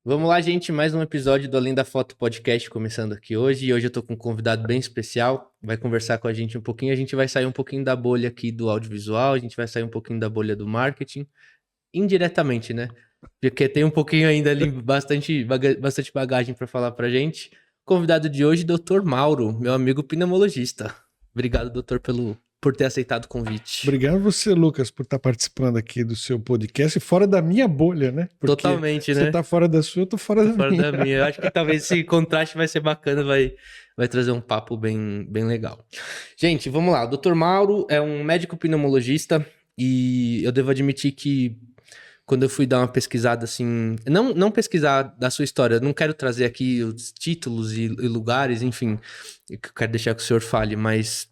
Vamos lá, gente, mais um episódio do Além da Foto Podcast começando aqui hoje. E hoje eu tô com um convidado bem especial, vai conversar com a gente um pouquinho. A gente vai sair um pouquinho da bolha aqui do audiovisual, a gente vai sair um pouquinho da bolha do marketing, indiretamente, né? Porque tem um pouquinho ainda ali, bastante bagagem para falar pra gente. Convidado de hoje, Dr. Mauro, meu amigo pneumologista. Obrigado, doutor, por ter aceitado o convite. Obrigado a você, Lucas, por estar participando aqui do seu podcast, fora da minha bolha, né? Porque Totalmente, você né? está fora da sua, eu tô fora Tô da fora minha. da minha. Eu acho que talvez esse contraste vai ser bacana, vai trazer um papo bem legal. Gente, vamos lá. O Dr. Mauro é um médico pneumologista e eu devo admitir que quando eu fui dar uma pesquisada assim, não pesquisar da sua história, não quero trazer aqui os títulos e lugares, enfim, que eu quero deixar que o senhor fale, mas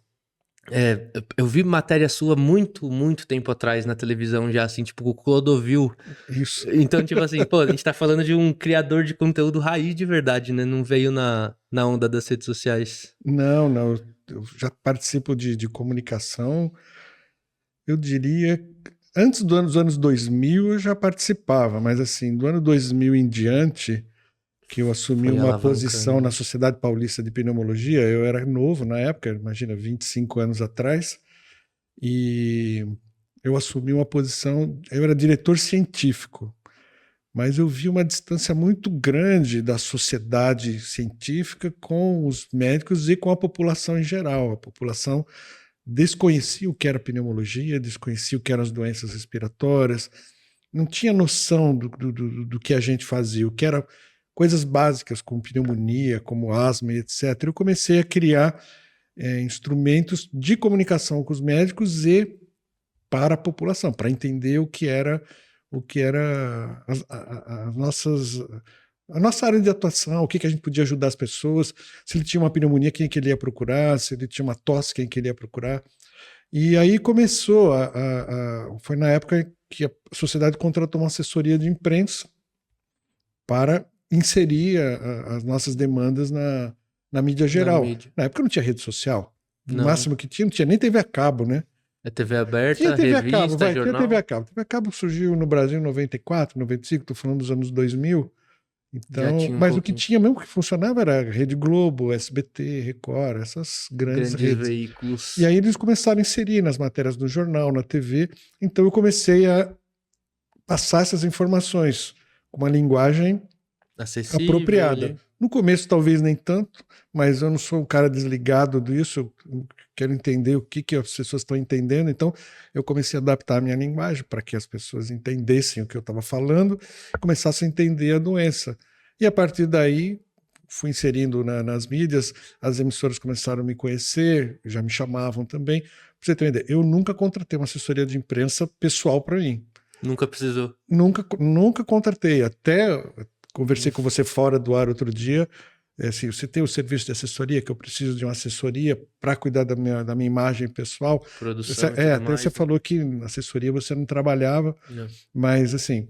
eu vi matéria sua muito tempo atrás na televisão já, assim, tipo, com o Clodovil. Isso. Então, tipo assim, pô, a gente tá falando de um criador de conteúdo raiz de verdade, né? Não veio na onda das redes sociais. Não, eu já participo de comunicação, eu diria, antes dos anos 2000 eu já participava, mas assim, do ano 2000 em diante, que eu assumi Foi uma posição alavancando, na né? Sociedade Paulista de Pneumologia, eu era novo na época, imagina, 25 anos atrás, e eu assumi uma posição, eu era diretor científico, mas eu vi uma distância muito grande da sociedade científica com os médicos e com a população em geral. A população desconhecia o que era pneumologia, desconhecia o que eram as doenças respiratórias, não tinha noção do que a gente fazia, o que era coisas básicas como pneumonia, como asma e etc. Eu comecei a criar instrumentos de comunicação com os médicos e para a população, para entender o que era as nossas a nossa área de atuação, o que a gente podia ajudar as pessoas, se ele tinha uma pneumonia, quem que ele ia procurar, se ele tinha uma tosse, quem que ele ia procurar. E aí começou, foi na época que a sociedade contratou uma assessoria de imprensa para inserir as nossas demandas na mídia Na geral. mídia. Na época não tinha rede social. O Não. máximo que tinha, não tinha nem TV a cabo, né? É TV Tinha aberta, TV a cabo, revista, vai, tinha TV jornal. a cabo. TV a cabo surgiu no Brasil em 94, 95, estou falando dos anos 2000. Já Então, tinha um mas o que pouquinho. tinha mesmo que funcionava era Rede Globo, SBT, Record, essas grandes Grandes redes. E veículos aí eles começaram a inserir nas matérias do jornal, na TV. Então eu comecei a passar essas informações com uma linguagem acessível apropriada. ali. No começo, talvez nem tanto, mas eu não sou um cara desligado disso, eu quero entender o que as pessoas estão entendendo, então eu comecei a adaptar a minha linguagem para que as pessoas entendessem o que eu estava falando, começassem a entender a doença. E a partir daí, fui inserindo nas mídias, as emissoras começaram a me conhecer, já me chamavam também. Para você ter uma ideia, eu nunca contratei uma assessoria de imprensa pessoal para mim. Nunca precisou. Nunca contratei. Até conversei com você fora do ar outro dia. Assim, você tem o serviço de assessoria, que eu preciso de uma assessoria para cuidar da minha imagem pessoal. Produção e tudo Até mais. você falou que na assessoria você não trabalhava, Não. mas assim,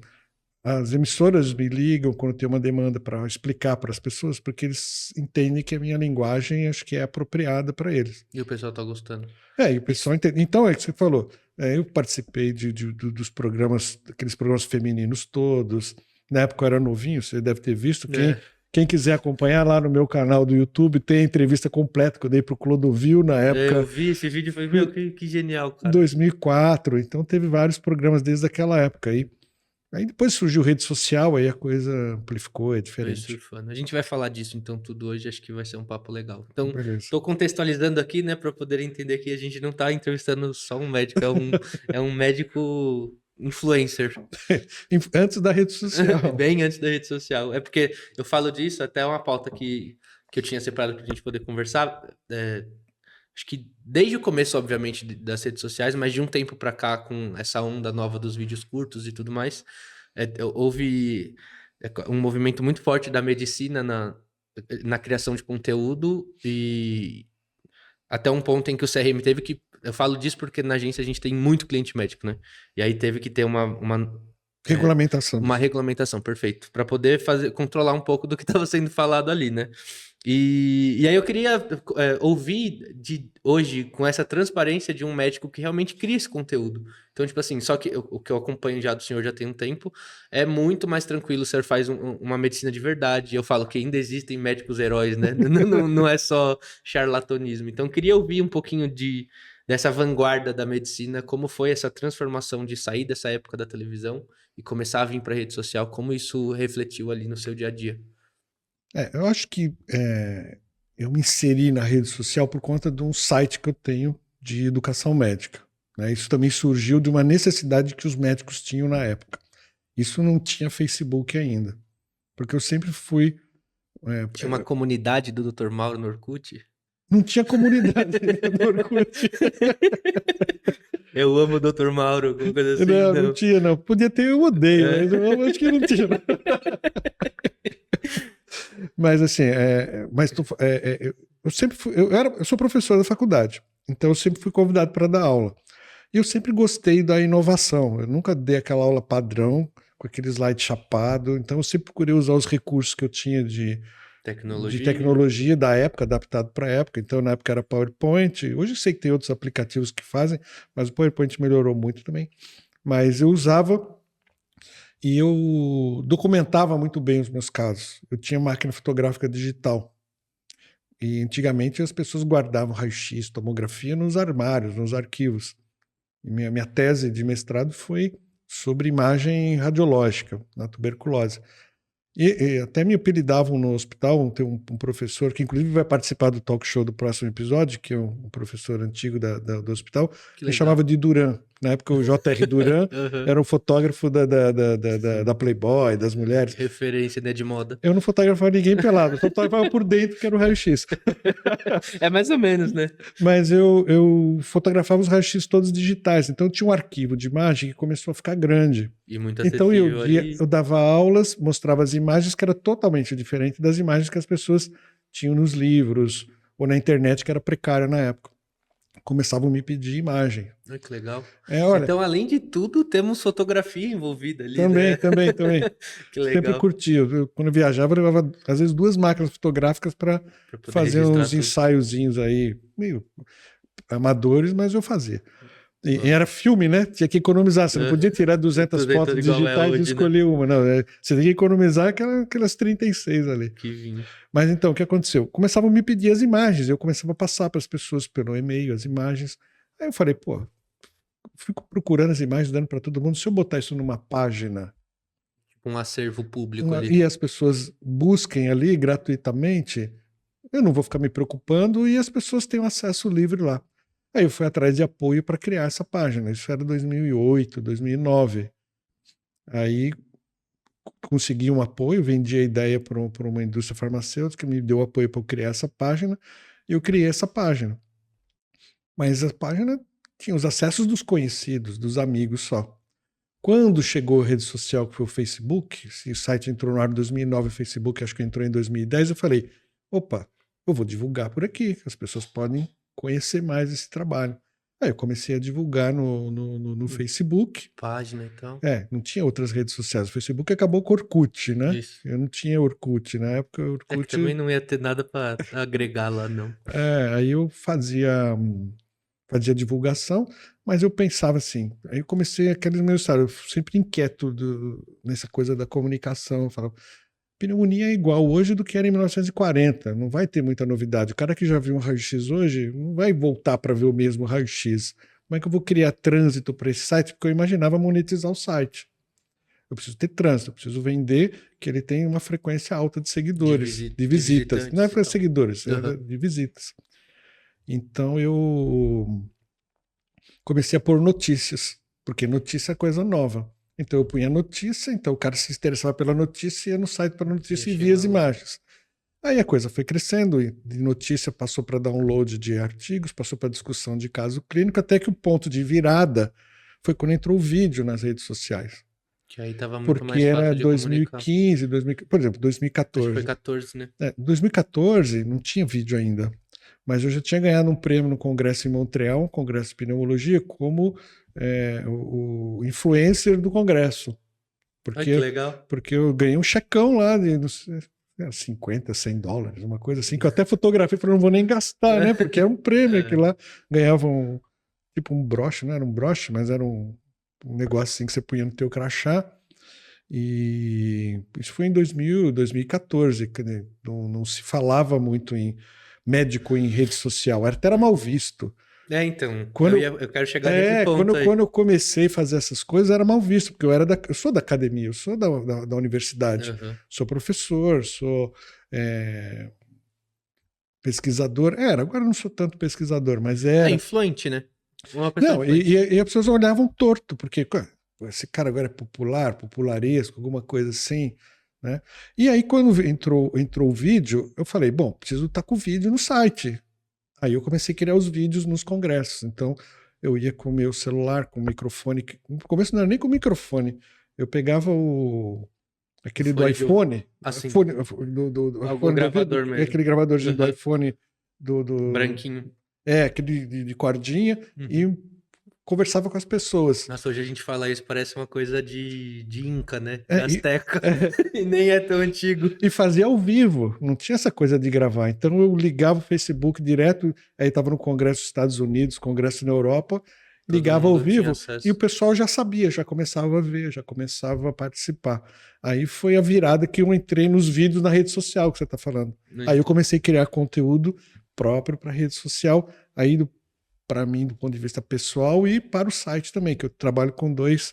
as emissoras me ligam quando tem uma demanda para explicar para as pessoas, porque eles entendem que a minha linguagem acho que é apropriada para eles. E o pessoal tá gostando. E o pessoal entende. Então, é o que você falou. Eu participei dos programas, aqueles programas femininos todos. Na época eu era novinho, você deve ter visto. Quem quiser acompanhar lá no meu canal do YouTube, tem a entrevista completa que eu dei para o Clodovil na época. Eu vi esse vídeo e falei, meu, que genial, cara. 2004. Então teve vários programas desde aquela época aí. Aí depois surgiu rede social, aí a coisa amplificou, é diferente. Surfando. A gente vai falar disso então tudo hoje, acho que vai ser um papo legal. Então, Beleza. tô contextualizando aqui, né, para poder entender que a gente não tá entrevistando só um médico, é um médico influencer. Antes da rede social. Bem antes da rede social. É porque eu falo disso, até uma pauta que eu tinha separado pra gente poder conversar. Acho que desde o começo, obviamente, das redes sociais, mas de um tempo pra cá, com essa onda nova dos vídeos curtos e tudo mais, houve um movimento muito forte da medicina na criação de conteúdo e até um ponto em que o CRM teve que... Eu falo disso porque na agência a gente tem muito cliente médico, né? E aí teve que ter uma regulamentação. Uma regulamentação, perfeito. Para poder controlar um pouco do que estava sendo falado ali, né? E aí eu queria ouvir de hoje, com essa transparência de um médico que realmente cria esse conteúdo. Então, tipo assim, só que o que eu acompanho já do senhor já tem um tempo, é muito mais tranquilo, o senhor faz uma medicina de verdade. Eu falo que ainda existem médicos heróis, né? Não é só charlatanismo. Então, eu queria ouvir um pouquinho dessa vanguarda da medicina, como foi essa transformação de sair dessa época da televisão e começar a vir para a rede social, como isso refletiu ali no seu dia a dia. Eu acho que eu me inseri na rede social por conta de um site que eu tenho de educação médica, né? Isso também surgiu de uma necessidade que os médicos tinham na época. Isso não tinha Facebook ainda, porque eu sempre fui. Tinha uma comunidade do Dr. Mauro no Orkut. Não tinha comunidade no Orkut. Eu amo o Dr. Mauro, alguma coisa assim, Não não. tinha, não. Podia ter, eu odeio, mas eu acho que não tinha. Não. Mas assim, eu sempre fui, eu sou professor da faculdade, então eu sempre fui convidado para dar aula. E eu sempre gostei da inovação. Eu nunca dei aquela aula padrão com aquele slide chapado. Então eu sempre procurei usar os recursos que eu tinha de tecnologia da época, adaptado para a época. Então na época era PowerPoint. Hoje eu sei que tem outros aplicativos que fazem, mas o PowerPoint melhorou muito também. Mas eu usava e eu documentava muito bem os meus casos. Eu tinha máquina fotográfica digital. E antigamente as pessoas guardavam raio-x, tomografia nos armários, nos arquivos. E minha tese de mestrado foi sobre imagem radiológica na tuberculose. E até me apelidavam no hospital, tem um professor que inclusive vai participar do talk show do próximo episódio, que é um professor antigo do hospital, me chamava de Duran. Na época o J.R. Duran era um fotógrafo da Playboy, das mulheres. Referência, né, de moda. Eu não fotografava ninguém pelado, eu fotografava por dentro, que era o raio-x. É mais ou menos, né? Mas eu fotografava os raios-x todos digitais, então tinha um arquivo de imagem que começou a ficar grande. E muito Então acessível ali. eu dava aulas, mostrava as imagens que era totalmente diferente das imagens que as pessoas tinham nos livros ou na internet, que era precária na época. Começavam a me pedir imagem. Ai, que legal. Olha, então, além de tudo, temos fotografia envolvida ali, também, né? também. Que legal. Sempre curti. Quando eu viajava, eu levava às vezes 2 máquinas fotográficas para fazer uns ensaiozinhos aí, meio amadores, mas eu fazia. E era filme, né? Tinha que economizar. Você não podia tirar 200 fotos digitais hoje, e escolher, né? Uma. Não, você tem que economizar aquelas 36 ali. Que vinho. Mas então, o que aconteceu? Começavam a me pedir as imagens. Eu começava a passar para as pessoas pelo e-mail as imagens. Aí eu falei, pô, fico procurando as imagens, dando para todo mundo. Se eu botar isso numa página... Um acervo público ali. E as pessoas busquem ali gratuitamente, eu não vou ficar me preocupando e as pessoas têm acesso livre lá. Aí eu fui atrás de apoio para criar essa página. Isso era 2008, 2009. Aí consegui um apoio, vendi a ideia para uma indústria farmacêutica, me deu apoio para eu criar essa página, e eu criei essa página. Mas a página tinha os acessos dos conhecidos, dos amigos só. Quando chegou a rede social, que foi o Facebook, o site entrou no ar em 2009, o Facebook acho que entrou em 2010, eu falei, opa, eu vou divulgar por aqui, as pessoas podem conhecer mais esse trabalho. Aí eu comecei a divulgar no Facebook. Página, então. Não tinha outras redes sociais. O Facebook acabou com o Orkut, né? Isso. Eu não tinha Orkut. Na época, o Orkut... que também não ia ter nada para agregar lá, não. Aí eu fazia divulgação, mas eu pensava assim, aí eu comecei aqueles meus estados, eu sempre inquieto nessa coisa da comunicação, eu falava, pneumonia é igual hoje do que era em 1940, não vai ter muita novidade, o cara que já viu um raio-x hoje não vai voltar para ver o mesmo raio-x, como é que eu vou criar trânsito para esse site? Porque eu imaginava monetizar o site. Eu preciso ter trânsito, eu preciso vender que ele tem uma frequência alta de seguidores, de visitas, não é para seguidores, é de visitas. Então eu comecei a pôr notícias, porque notícia é coisa nova. Então eu punha notícia, então o cara se interessava pela notícia, ia no site para notícia e via as imagens. Aí a coisa foi crescendo, e de notícia passou para download de artigos, passou para discussão de caso clínico, até que o ponto de virada foi quando entrou o vídeo nas redes sociais. Que aí tava muito mais fácil era 2015, por exemplo, 2014. Acho que foi 14, né? 2014 não tinha vídeo ainda. Mas eu já tinha ganhado um prêmio no congresso em Montreal, um congresso de pneumologia, como o influencer do congresso. Que legal. Porque eu ganhei um checão lá, era 50, 100 dólares, uma coisa assim, que eu até fotografei, falei, não vou nem gastar, né? Porque era um prêmio aquilo lá. Ganhavam tipo um broche, não era um broche, mas era um negócio assim que você punha no teu crachá. E isso foi em 2000, 2014, que não se falava muito em médico em rede social, até era mal visto. Então, Quando, eu quero chegar nesse ponto quando, aí. quando eu comecei a fazer essas coisas, era mal visto, porque eu sou da academia, eu sou da universidade, Aham. sou professor, sou é, pesquisador. Agora eu não sou tanto pesquisador, mas É era. influente, né? Uma pessoa Não, influente. e as pessoas olhavam torto, porque esse cara agora é popular, popularesco, alguma coisa assim, né? E aí, quando entrou o vídeo, eu falei, bom, preciso estar com o vídeo no site. Aí eu comecei a criar os vídeos nos congressos. Então, eu ia com o meu celular, com o microfone. No começo não era nem com o microfone. Eu pegava O aquele do fone de iPhone, assim, do algum iPhone da vida, gravador mesmo. aquele gravadorzinho do Aham. iPhone do, Branquinho. aquele de cordinha, Uhum. e conversava com as pessoas. Nossa, hoje a gente fala isso, parece uma coisa de Inca, né? É, e, Azteca. é, E nem é tão antigo. e fazia ao vivo, não tinha essa coisa de gravar. Então eu ligava o Facebook direto, aí estava no Congresso dos Estados Unidos, Congresso na Europa, Todo ligava ao mundo tinha vivo e o acesso. pessoal já sabia, já começava a ver, já começava a participar. Aí foi a virada que eu entrei nos vídeos na rede social que você está falando. Aí eu comecei a criar conteúdo próprio para a rede social, aí para mim do ponto de vista pessoal e para o site também, que eu trabalho com dois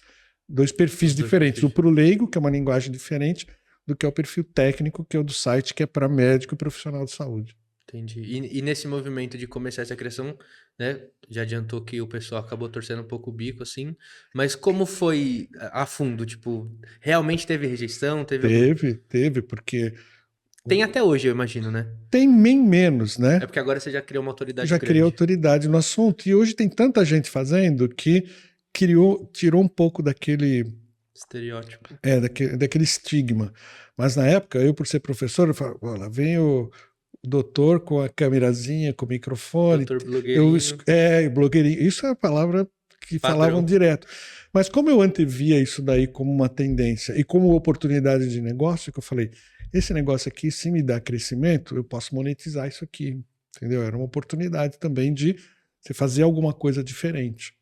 perfis Os dois diferentes. O perfis. para o leigo, que é uma linguagem diferente, do que é o perfil técnico, que é o do site, que é para médico e profissional de saúde. Entendi. E nesse movimento de começar essa criação, né? Já adiantou que o pessoal acabou torcendo um pouco o bico, assim. Mas como foi a fundo? Tipo, realmente teve rejeição? Teve algum. Teve, porque Tem até hoje, eu imagino, né? tem bem menos, É né? porque agora você já criou uma Eu autoridade já criei grande. autoridade no assunto e hoje tem tanta gente fazendo que tirou um pouco Estereótipo. daquele estigma. Mas na época, eu por ser professor, eu falava, "Ó, lá vem o doutor com a câmerazinha, com o microfone, Doutor blogueirinho, blogueirinho, isso é a palavra que falavam padrão. direto. Mas como eu antevia isso daí como uma tendência e como oportunidade de negócio, que eu falei, esse negócio aqui, se me dá crescimento, eu posso monetizar isso aqui, entendeu? Era uma oportunidade também de você fazer alguma coisa diferente.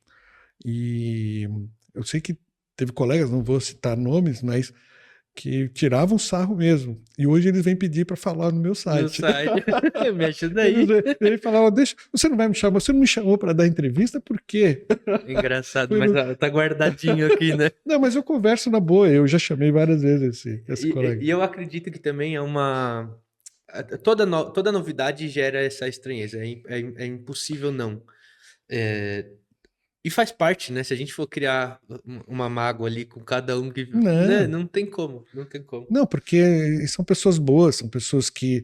E eu sei que teve colegas, não vou citar nomes, mas que tiravam sarro mesmo. E hoje eles vêm pedir para falar no meu No site. site. Me ajuda Eles, aí. eles falavam, deixa, você não vai me chamar, você não me chamou para dar entrevista, por quê? Engraçado, mas ó, tá guardadinho aqui, né? Não, mas eu converso na boa, eu já chamei várias vezes esse colega. E eu acredito que também é uma. Toda novidade gera essa estranheza. É impossível não. É, e faz parte, né? Se a gente for criar uma mágoa ali com cada um que. Né? Não, Não tem como. Não tem como. não, porque são pessoas boas, são pessoas que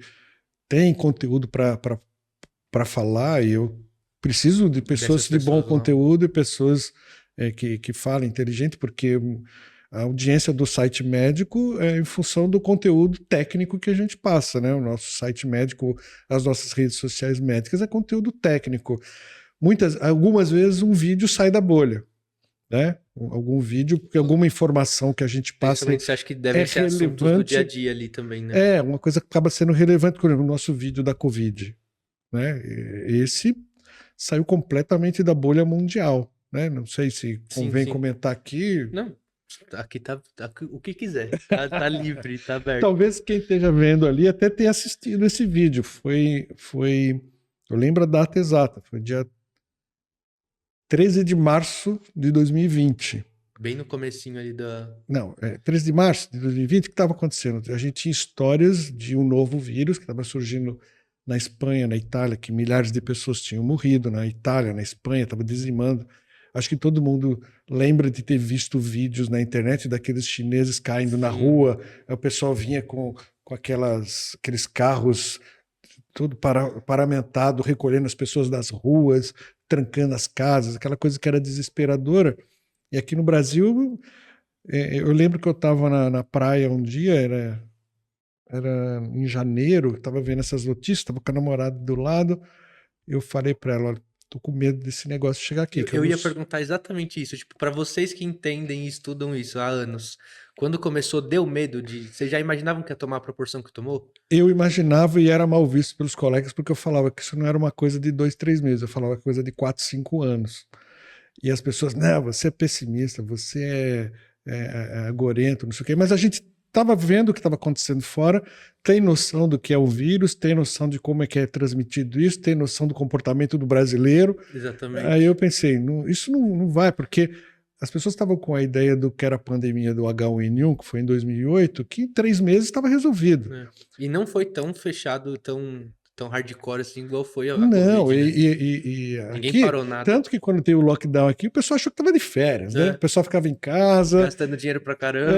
têm conteúdo para falar, e eu preciso de Dessas pessoas de bom pessoas lá. conteúdo e pessoas que falam inteligente, porque a audiência do site médico é em função do conteúdo técnico que a gente passa, né? O nosso site médico, as nossas redes sociais médicas é conteúdo técnico. Algumas vezes um vídeo sai da bolha, né? Algum vídeo, porque alguma informação que a gente passa Principalmente você acha que é devem ser assuntos do dia a relevante, dia ali também, né? uma coisa que acaba sendo relevante, por exemplo, o nosso vídeo da Covid, né? Esse saiu completamente da bolha mundial, né? Não sei se Sim, convém sim. comentar aqui. Não. Aqui tá o que quiser. Tá livre, tá aberto. Talvez quem esteja vendo ali até tenha assistido esse vídeo. Eu lembro a data exata, foi dia 13 de março de 2020. Bem no comecinho ali da. Não, 13 de março de 2020, o que estava acontecendo? A gente tinha histórias de um novo vírus que estava surgindo na Espanha, na Itália, que milhares de pessoas tinham morrido, na Itália, na Espanha, estava dizimando. Acho que todo mundo lembra de ter visto vídeos na internet daqueles chineses caindo na Sim. rua, aí o pessoal vinha com aqueles carros todo paramentado, recolhendo as pessoas das ruas, trancando as casas, aquela coisa que era desesperadora. E aqui no Brasil, eu lembro que eu estava na praia um dia, era em janeiro, estava vendo essas notícias, estava com a namorada do lado, eu falei para ela, olha, tô com medo desse negócio chegar aqui. Eu ia perguntar exatamente isso. Tipo, para vocês que entendem e estudam isso há anos, Quando começou, deu medo de... Vocês já imaginavam que ia tomar a proporção que tomou? Eu imaginava e era mal visto pelos colegas porque eu falava que isso não era uma coisa de 2, 3 meses, eu falava coisa de 4, 5 anos. E as pessoas, não, você é pessimista, você é agorento, não sei o quê. Mas a gente estava vendo o que estava acontecendo fora, tem noção do que é o vírus, tem noção de como é que é transmitido isso, tem noção do comportamento do brasileiro. Exatamente. Aí eu pensei, isso não vai, porque as pessoas estavam com a ideia do que era a pandemia do H1N1, que foi em 2008, que em 3 meses estava resolvido. É. E não foi tão fechado, tão hardcore assim, igual foi a Não, Covid, né? Ninguém aqui, parou nada. tanto que quando teve o lockdown aqui, o pessoal achou que estava de férias, né? O pessoal ficava em casa. Gastando dinheiro pra caramba.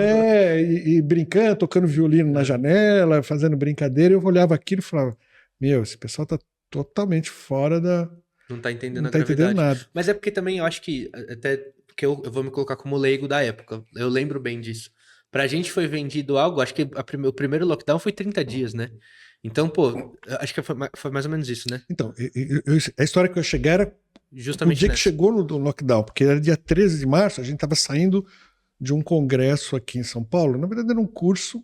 E brincando, tocando violino na janela, fazendo brincadeira. Eu olhava aquilo e falava, meu, esse pessoal tá totalmente fora da... Não tá entendendo Não a tá gravidade. entendendo nada. Mas é porque também eu acho que, até porque eu vou me colocar como leigo da época, eu lembro bem disso. Pra gente foi vendido algo, acho que o primeiro lockdown foi 30 dias, né? Então, pô, acho que foi mais ou menos isso, né? Então, a história que eu cheguei era Justamente o dia nessa. que chegou no lockdown, porque era dia 13 de março, a gente estava saindo de um congresso aqui em São Paulo. Na verdade, era um curso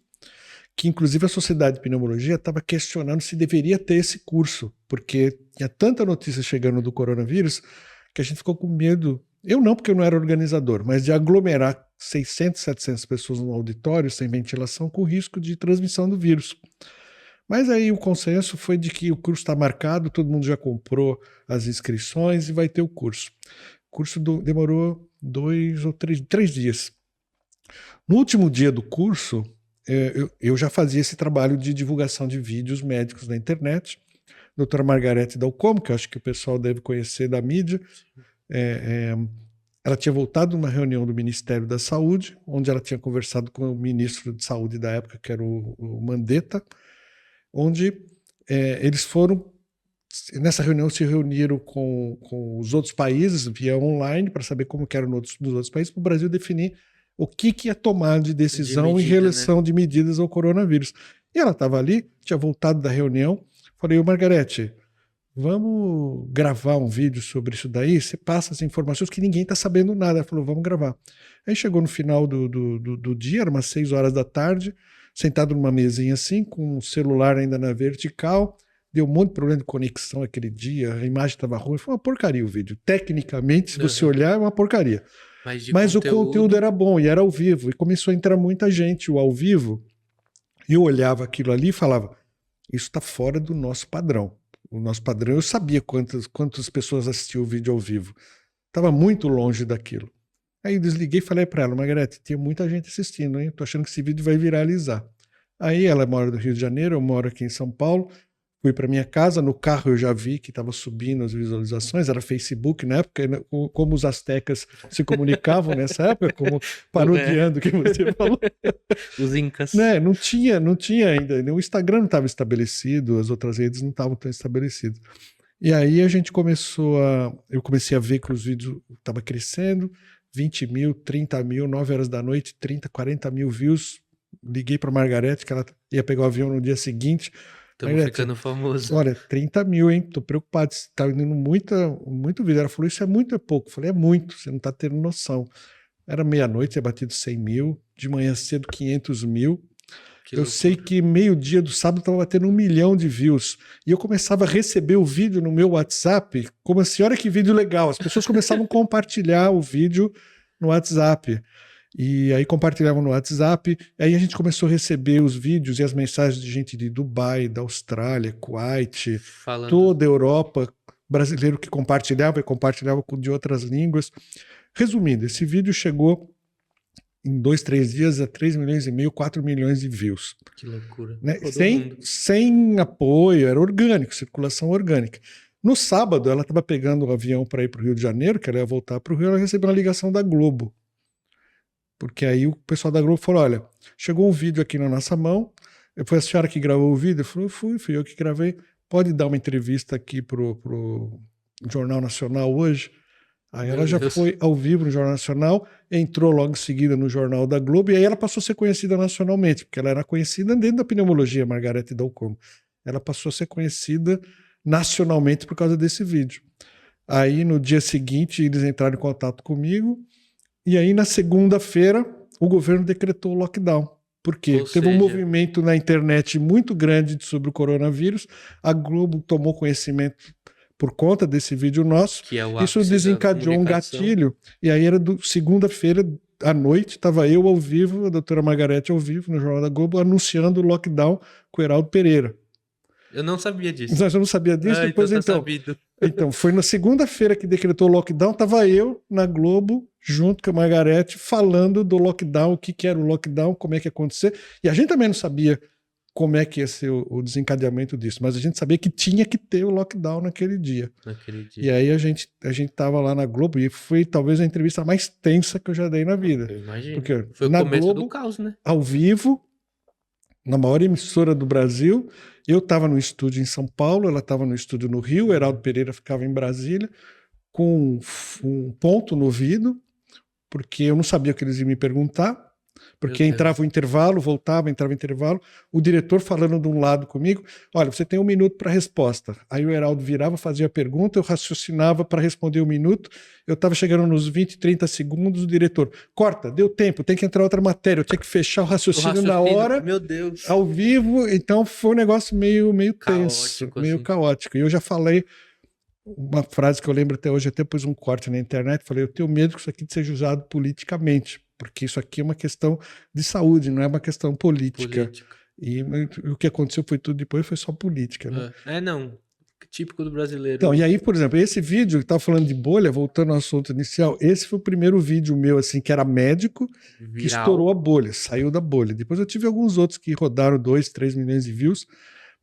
que, inclusive, a Sociedade de Pneumologia estava questionando se deveria ter esse curso, porque tinha tanta notícia chegando do coronavírus que a gente ficou com medo. Eu não, porque eu não era organizador, mas de aglomerar 600, 700 pessoas num auditório sem ventilação com risco de transmissão do vírus. Mas aí o consenso foi de que o curso está marcado, todo mundo já comprou as inscrições e vai ter o curso. O curso demorou 2 ou 3 dias. No último dia do curso, eu já fazia esse trabalho de divulgação de vídeos médicos na internet. Doutora Margarete Dalcomo, que eu acho que o pessoal deve conhecer da mídia, ela tinha voltado de uma reunião do Ministério da Saúde, onde ela tinha conversado com o ministro de Saúde da época, que era o Mandetta, onde eles foram, nessa reunião se reuniram com os outros países via online para saber como que era nos outros países, para o Brasil definir o que ia tomar de decisão em relação, né, de medidas ao coronavírus. E ela estava ali, tinha voltado da reunião, falei, Margarete, vamos gravar um vídeo sobre isso daí? Você passa as informações que ninguém está sabendo nada. Ela falou, vamos gravar. Aí chegou no final do dia, era umas 6 horas da tarde, sentado numa mesinha assim, com o celular ainda na vertical, deu um monte de problema de conexão aquele dia, a imagem estava ruim, foi uma porcaria o vídeo. Tecnicamente, se você olhar, é uma porcaria. Mas o conteúdo era bom e era ao vivo, e começou a entrar muita gente, o ao vivo, e eu olhava aquilo ali e falava, isso está fora do nosso padrão. O nosso padrão, eu sabia quantas pessoas assistiam o vídeo ao vivo. Estava muito longe daquilo. Aí eu desliguei e falei para ela, Margarete, tem muita gente assistindo, hein? Tô achando que esse vídeo vai viralizar. Aí ela mora no Rio de Janeiro, eu moro aqui em São Paulo, fui para minha casa, no carro eu já vi que estava subindo as visualizações, era Facebook na época, como os astecas se comunicavam nessa época, como parodiando o que você falou. Os incas. Né? Não tinha ainda, o Instagram não estava estabelecido, as outras redes não estavam tão estabelecidas. E aí eu comecei a ver que os vídeos estavam crescendo, 20 mil, 30 mil, 9 horas da noite, 30, 40 mil views. Liguei para a Margarete, que ela ia pegar o avião no dia seguinte. Estamos ficando famosos. Olha, 30 mil, hein? Tô preocupado. Tá indo muito vídeo. Ela falou, isso é muito, é pouco. Eu falei, é muito, você não tá tendo noção. Era meia-noite, tinha batido 100 mil. De manhã cedo, 500 mil. Eu sei que meio-dia do sábado estava batendo 1 milhão de views. E eu começava a receber o vídeo no meu WhatsApp como assim, olha que vídeo legal. As pessoas começavam a compartilhar o vídeo no WhatsApp. E aí compartilhavam no WhatsApp. Aí a gente começou a receber os vídeos e as mensagens de gente de Dubai, da Austrália, Kuwait, toda a Europa, brasileiro que compartilhava e compartilhava de outras línguas. Resumindo, esse vídeo chegou em 2, 3 dias a 3 milhões e meio, 4 milhões de views. Que loucura. Né? Sem apoio, era orgânico, circulação orgânica. No sábado, ela estava pegando um avião para ir para o Rio de Janeiro, que ela ia voltar para o Rio, ela recebeu uma ligação da Globo. Porque aí o pessoal da Globo falou, olha, chegou um vídeo aqui na nossa mão, foi a senhora que gravou o vídeo? Eu falei, fui eu que gravei. Pode dar uma entrevista aqui pro Jornal Nacional hoje? Aí ela já foi ao vivo no Jornal Nacional, entrou logo em seguida no Jornal da Globo, e aí ela passou a ser conhecida nacionalmente, porque ela era conhecida dentro da pneumologia, Margarete Dalcomo. Ela passou a ser conhecida nacionalmente por causa desse vídeo. Aí no dia seguinte eles entraram em contato comigo, e aí na segunda-feira o governo decretou o lockdown. Por quê? Ou Teve um seja- movimento na internet muito grande sobre o coronavírus, a Globo tomou conhecimento por conta desse vídeo nosso, Que é o isso ápice da desencadeou um comunicação. gatilho, e aí era segunda-feira à noite, estava eu ao vivo, a doutora Margarete ao vivo, no Jornal da Globo, anunciando o lockdown com o Heraldo Pereira. Eu não sabia disso. Mas eu não sabia disso, Ah, depois tá então. sabido. Então, foi na segunda-feira que decretou o lockdown, estava eu na Globo, junto com a Margarete, falando do lockdown, o que era o lockdown, como é que ia acontecer. E a gente também não sabia como é que ia ser o desencadeamento disso, mas a gente sabia que tinha que ter o lockdown naquele dia. Naquele dia. E aí a gente estava lá na Globo e foi talvez a entrevista mais tensa que eu já dei na vida. Eu imagino. Porque Foi o na começo Globo, do caos, né? ao vivo, na maior emissora do Brasil. Eu estava no estúdio em São Paulo, ela estava no estúdio no Rio, o Heraldo Pereira ficava em Brasília, com um ponto no ouvido, porque eu não sabia o que eles iam me perguntar, porque Meu Deus. entrava o intervalo, voltava, entrava o intervalo, o diretor falando de um lado comigo, olha, você tem 1 minuto para resposta. Aí o Heraldo virava, fazia a pergunta, eu raciocinava para responder 1 minuto, eu estava chegando nos 20, 30 segundos, o diretor, corta, deu tempo, tem que entrar outra matéria, eu tinha que fechar o raciocínio na hora, Meu Deus. ao vivo, então foi um negócio meio tenso, Caótico, meio assim. caótico. E eu já falei uma frase que eu lembro até hoje, até pus um corte na internet, falei, eu tenho medo que isso aqui seja usado politicamente, porque isso aqui é uma questão de saúde, não é uma questão política. E o que aconteceu foi tudo depois, foi só política, né? Não. Típico do brasileiro. Então, e aí, por exemplo, esse vídeo que estava falando de bolha, voltando ao assunto inicial, esse foi o primeiro vídeo meu, assim, que era médico, que estourou a bolha, saiu da bolha. Depois eu tive alguns outros que rodaram 2, 3 milhões de views,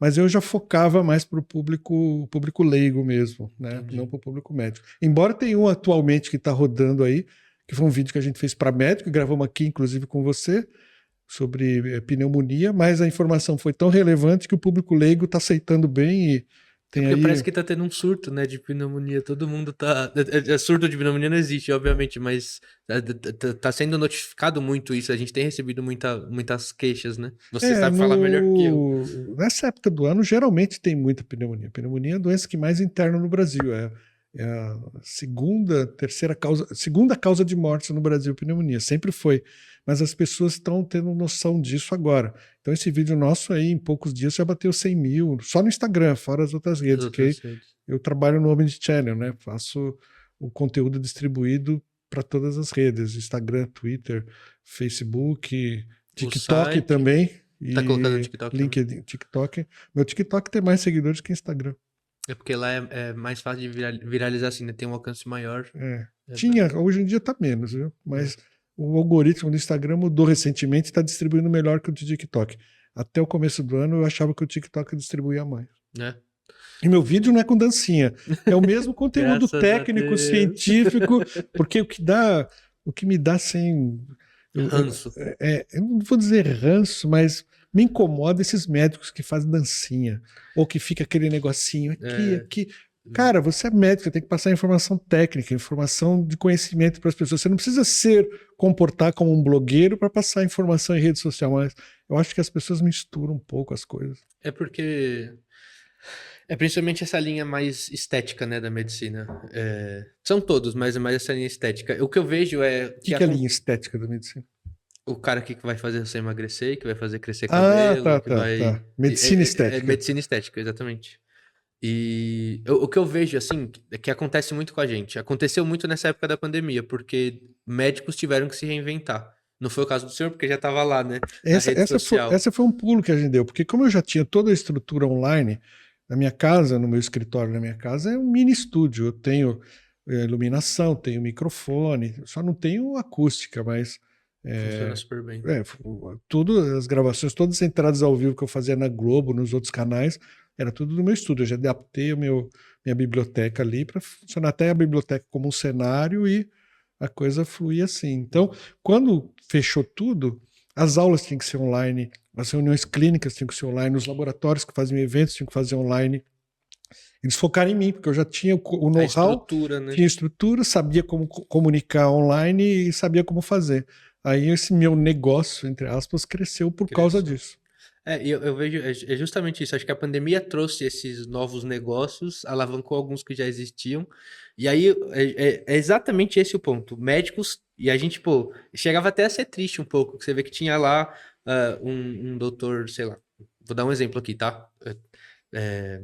mas eu já focava mais para o público leigo mesmo, né? Entendi. Não para o público médico. Embora tenha um atualmente que está rodando aí, que foi um vídeo que a gente fez para médico, gravamos aqui, inclusive, com você, sobre pneumonia, mas a informação foi tão relevante que o público leigo está aceitando bem e tem Porque aí... parece que tá tendo um surto, né, de pneumonia. Todo mundo tá... Surto de pneumonia não existe, obviamente, mas tá sendo notificado muito isso. A gente tem recebido muitas queixas, né? Você sabe falar melhor que eu. Nessa época do ano, geralmente tem muita pneumonia. Pneumonia é a doença que mais interna no Brasil. É a segunda causa de morte no Brasil, pneumonia. Sempre foi. Mas as pessoas estão tendo noção disso agora. Então esse vídeo nosso aí, em poucos dias, já bateu 100 mil, só no Instagram, fora as outras redes. Eu trabalho no Omnichannel, né? Faço o conteúdo distribuído para todas as redes, Instagram, Twitter, Facebook, TikTok também. Tá colocando no TikTok LinkedIn, TikTok. Meu TikTok tem mais seguidores que Instagram. É porque lá é mais fácil de viralizar assim, né? Tem um alcance maior. Hoje em dia tá menos, viu? Mas o algoritmo do Instagram mudou recentemente e está distribuindo melhor que o do TikTok. Até o começo do ano eu achava que o TikTok distribuía mais. E meu vídeo não é com dancinha. É o mesmo conteúdo técnico, científico, porque o que me dá sem... ranço. Eu não vou dizer ranço, mas me incomoda esses médicos que fazem dancinha. Ou que fica aquele negocinho aqui. Cara, você é médico, você tem que passar informação técnica, informação de conhecimento para as pessoas. Você não precisa comportar como um blogueiro para passar informação em rede social, mas eu acho que as pessoas misturam um pouco as coisas. É porque... É principalmente essa linha mais estética, né, da medicina. São todos, mas é mais essa linha estética. O que eu vejo é... O que é a linha estética da medicina? O cara que vai fazer você emagrecer, que vai fazer crescer cabelo, tá. Medicina estética. Medicina estética, exatamente. E o que eu vejo, assim, é que acontece muito com a gente. Aconteceu muito nessa época da pandemia, porque médicos tiveram que se reinventar. Não foi o caso do senhor, porque já estava lá, né? Essa foi um pulo que a gente deu, porque como eu já tinha toda a estrutura online, na minha casa, no meu escritório, na minha casa, é um mini estúdio. Eu tenho iluminação, tenho microfone, só não tenho acústica, mas... Funciona super bem. As gravações, todas as entradas ao vivo que eu fazia na Globo, nos outros canais, era tudo no meu estúdio. Eu já adaptei minha biblioteca ali para funcionar até a biblioteca como um cenário e a coisa fluía assim. Então, quando fechou tudo, as aulas tinham que ser online, as reuniões clínicas tinham que ser online, os laboratórios que faziam eventos tinham que fazer online. Eles focaram em mim, porque eu já tinha o know-how, né? tinha estrutura, sabia como comunicar online e sabia como fazer. Aí esse meu negócio, entre aspas, cresceu por causa disso. Eu vejo, é justamente isso. Acho que a pandemia trouxe esses novos negócios, alavancou alguns que já existiam. E aí é exatamente esse o ponto. Médicos E a gente, pô, chegava até a ser triste um pouco, que você vê que tinha lá um doutor, sei lá, vou dar um exemplo aqui, tá? É,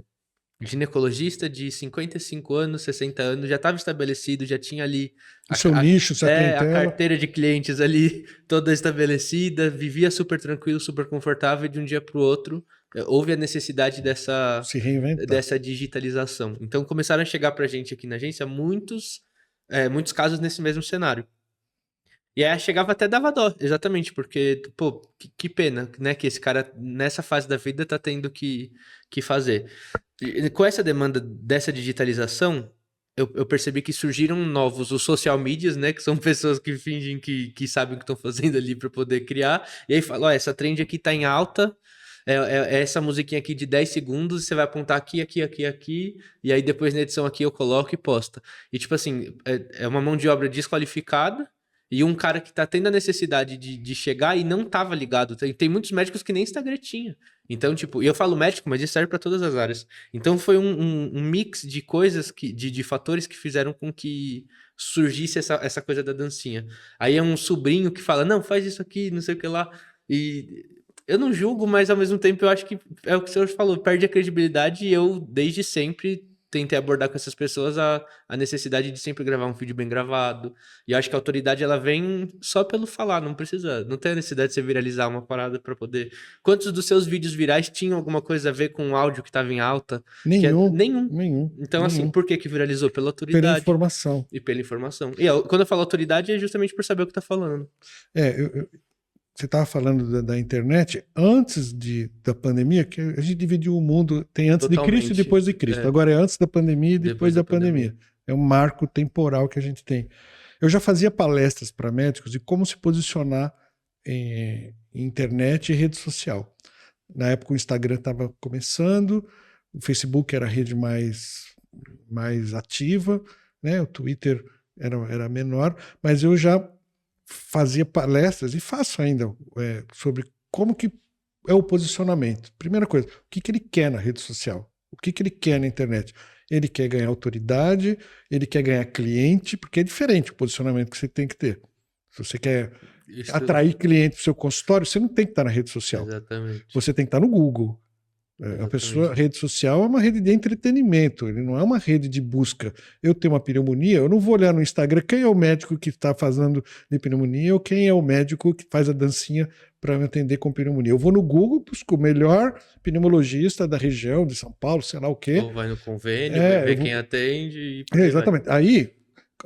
ginecologista de 55 anos, 60 anos, já estava estabelecido, já tinha ali O seu nicho, sua a clientela, carteira de clientes ali toda estabelecida, vivia super tranquilo, super confortável, e de um dia para o outro houve a necessidade se reinventar. dessa digitalização. Então começaram a chegar para a gente aqui na agência muitos casos nesse mesmo cenário. E aí chegava até dava dó, exatamente, porque, pô, que pena, né, que esse cara, nessa fase da vida, tá tendo que fazer. E com essa demanda dessa digitalização, eu percebi que surgiram novos, os social medias, né, que são pessoas que fingem que sabem o que estão fazendo ali para poder criar, e aí fala, ó, essa trend aqui tá em alta, é essa musiquinha aqui de 10 segundos, você vai apontar aqui, aqui, aqui, aqui, e aí depois na edição aqui eu coloco e posta. E tipo assim, é uma mão de obra desqualificada, e um cara que tá tendo a necessidade de chegar e não tava ligado. Tem muitos médicos que nem Instagram tinha. Então, tipo, e eu falo médico, mas isso serve para todas as áreas. Então foi um mix de coisas, de fatores que fizeram com que surgisse essa coisa da dancinha. Aí é um sobrinho que fala, não, faz isso aqui, não sei o que lá. E eu não julgo, mas ao mesmo tempo eu acho que é o que o senhor falou, perde a credibilidade e eu, desde sempre, tentei abordar com essas pessoas a necessidade de sempre gravar um vídeo bem gravado. E eu acho que a autoridade ela vem só pelo falar, não tem a necessidade de você viralizar uma parada para poder. Quantos dos seus vídeos virais tinham alguma coisa a ver com o áudio que estava em alta? Nenhum, Nenhum. nenhum, Então, assim, nenhum. por que viralizou? Pela Pela autoridade informação. e pela informação. E quando eu falo autoridade é justamente por saber o que tá falando. Você estava falando da internet antes da pandemia, que a gente dividiu o mundo, tem antes de Cristo e Totalmente. depois de Cristo. Agora é antes da pandemia e depois da pandemia. pandemia. É um marco temporal que a gente tem. Eu já fazia palestras para médicos de como se posicionar em internet e rede social. Na época o Instagram estava começando, o Facebook era a rede mais ativa, né? O Twitter era menor, mas eu já fazia palestras e faço ainda sobre como que é o posicionamento. Primeira coisa, o que ele quer na rede social? O que ele quer na internet? Ele quer ganhar autoridade, ele quer ganhar cliente, porque é diferente o posicionamento que você tem que ter. Se você quer atrair cliente para o seu consultório, você não tem que estar na rede social. Exatamente. Você tem que estar no Google. A rede social é uma rede de entretenimento, ele não é uma rede de busca. Eu tenho uma pneumonia, eu não vou olhar no Instagram quem é o médico que está fazendo de pneumonia ou quem é o médico que faz a dancinha para me atender com pneumonia. Eu vou no Google, busco o melhor pneumologista da região de São Paulo, sei lá o quê. Ou vai no convênio, vai ver quem atende. E exatamente. Aí,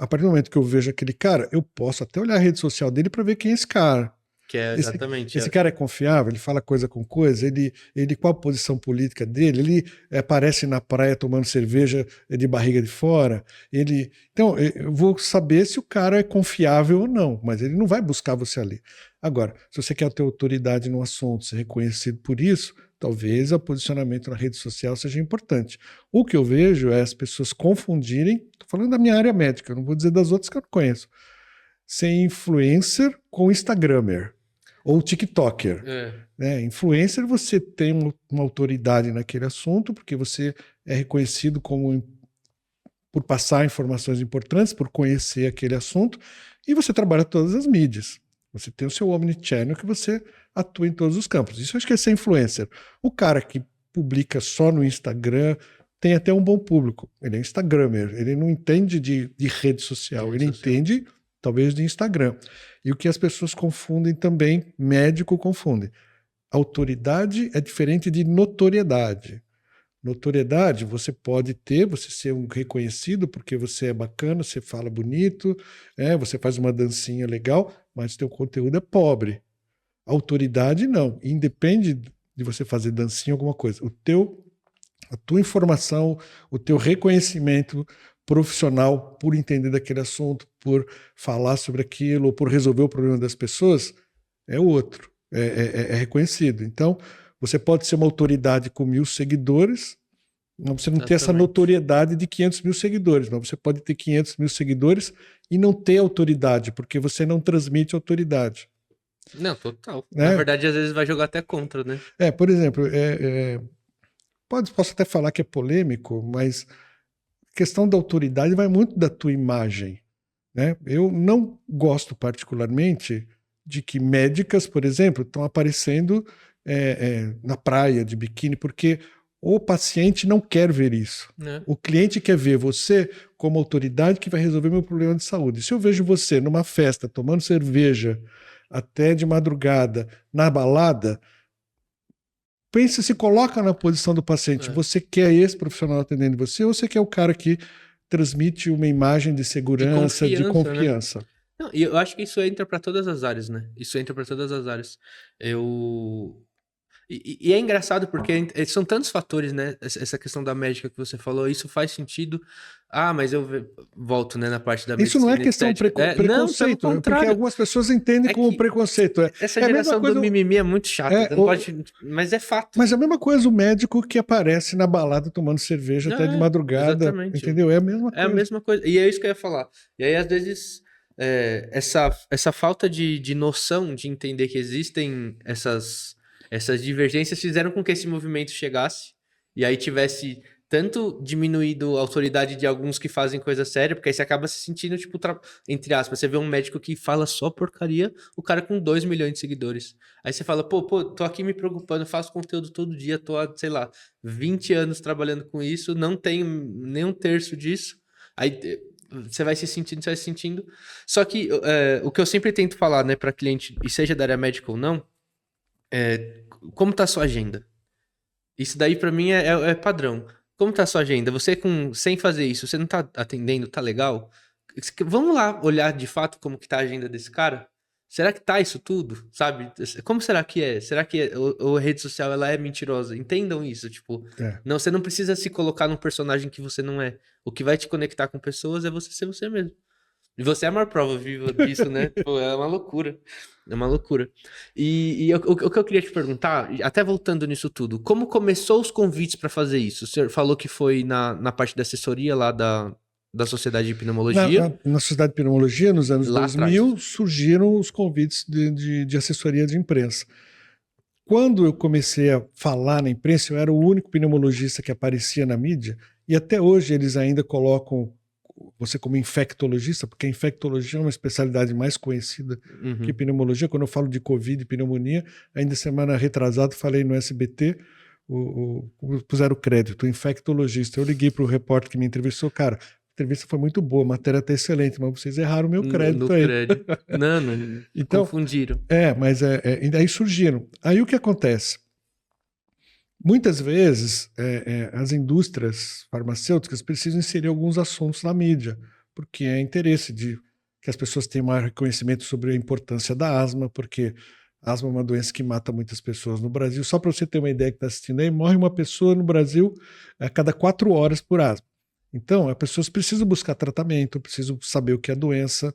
a partir do momento que eu vejo aquele cara, eu posso até olhar a rede social dele para ver quem é esse cara. Que é exatamente. Esse cara é confiável, ele fala coisa com coisa, ele qual a posição política dele, ele aparece na praia tomando cerveja de barriga de fora, então eu vou saber se o cara é confiável ou não, mas ele não vai buscar você ali. Agora, se você quer ter autoridade no assunto, ser reconhecido por isso, talvez o posicionamento na rede social seja importante. O que eu vejo é as pessoas confundirem, estou falando da minha área médica, eu não vou dizer das outras que eu não conheço, ser influencer com instagramer. Ou TikToker. Influencer, você tem uma autoridade naquele assunto, porque você é reconhecido por passar informações importantes, por conhecer aquele assunto, e você trabalha todas as mídias. Você tem o seu omnichannel que você atua em todos os campos. Isso eu acho que é ser influencer. O cara que publica só no Instagram tem até um bom público. Ele é instagramer, ele não entende de rede social, ele entende talvez de Instagram. E o que as pessoas confundem também, médico confunde. Autoridade é diferente de notoriedade. Notoriedade você pode ter, você ser um reconhecido porque você é bacana, você fala bonito, você faz uma dancinha legal, mas teu conteúdo é pobre. Autoridade não, independe de você fazer dancinha alguma coisa. A tua informação, o teu reconhecimento profissional por entender daquele assunto, por falar sobre aquilo, ou por resolver o problema das pessoas, é outro, é reconhecido. Então, você pode ser uma autoridade com 1.000 seguidores, mas você não tem essa notoriedade de 500 mil seguidores, mas você pode ter 500 mil seguidores e não ter autoridade, porque você não transmite autoridade. Não, total. Na verdade, às vezes vai jogar até contra, né? Por exemplo, posso até falar que é polêmico, mas a questão da autoridade vai muito da tua imagem. né? Eu não gosto particularmente de que médicas, por exemplo, estão aparecendo na praia de biquíni, porque o paciente não quer ver isso. Né? O cliente quer ver você como autoridade que vai resolver meu problema de saúde. Se eu vejo você numa festa tomando cerveja até de madrugada, na balada, pense, se coloca na posição do paciente. É. Você quer esse profissional atendendo você ou você quer o cara que transmite uma imagem de segurança, de Né? confiança? Não, e eu acho que isso entra para todas as áreas, né? Isso entra para todas as áreas. Eu e é engraçado porque são tantos fatores, né? Essa questão da médica que você falou, isso faz sentido. Ah, mas volto, né, na parte da Isso não é medicina questão de estética. Não, pelo preconceito, porque contrário. algumas pessoas entendem É como que preconceito. essa É a mesma geração do coisa. mimimi é muito chata. É, Não pode, mas é fato. Mas é a mesma coisa o médico que aparece na balada tomando cerveja até de madrugada, Exatamente. entendeu? É a mesma É a coisa. mesma coisa. E é isso que eu ia falar. E aí, às vezes, essa falta de noção de entender que existem essas divergências fizeram com que esse movimento chegasse e aí tivesse tanto diminuído a autoridade de alguns que fazem coisa séria, porque aí você acaba se sentindo, tipo, entre aspas, você vê um médico que fala só porcaria, o cara com 2 milhões de seguidores. Aí você fala, pô, tô aqui me preocupando, faço conteúdo todo dia, tô há, sei lá, 20 anos trabalhando com isso, não tenho nem um terço disso. Aí você vai se sentindo, você vai se sentindo. Só que o que eu sempre tento falar, né, para cliente, e seja da área médica ou não, como tá a sua agenda? Isso daí para mim é padrão. Como tá a sua agenda? Você sem fazer isso, você não tá atendendo, tá legal? Vamos lá olhar de fato como que tá a agenda desse cara? Será que tá isso tudo? Sabe? Como será que é? Será que a rede social ela é mentirosa? Entendam isso, tipo, É. não, você não precisa se colocar num personagem que você não é. O que vai te conectar com pessoas é você ser você mesmo. E você é a maior prova viva disso, né? Pô, é uma loucura. É uma loucura. E o que eu queria te perguntar, até voltando nisso tudo, como começou os convites para fazer isso? O senhor falou que foi na parte da assessoria lá da Sociedade de Pneumologia. Na Sociedade de Pneumologia, nos anos Lá 2000, atrás. surgiram os convites de assessoria de imprensa. Quando eu comecei a falar na imprensa, eu era o único pneumologista que aparecia na mídia, e até hoje eles ainda colocam você como infectologista, porque a infectologia é uma especialidade mais conhecida que pneumologia. Quando eu falo de Covid e pneumonia, ainda semana retrasada falei no SBT, puseram crédito, infectologista. Eu liguei para o repórter que me entrevistou, cara, a entrevista foi muito boa, a matéria está excelente, mas vocês erraram o meu crédito no aí. Crédito. Não, Então, confundiram. mas e daí surgiram. Aí o que acontece? Muitas vezes, as indústrias farmacêuticas precisam inserir alguns assuntos na mídia, porque é interesse de que as pessoas tenham maior reconhecimento sobre a importância da asma, porque a asma é uma doença que mata muitas pessoas no Brasil. Só para você ter uma ideia que está assistindo aí, morre uma pessoa no Brasil a cada 4 horas por asma. Então, as pessoas precisam buscar tratamento, precisam saber o que é a doença.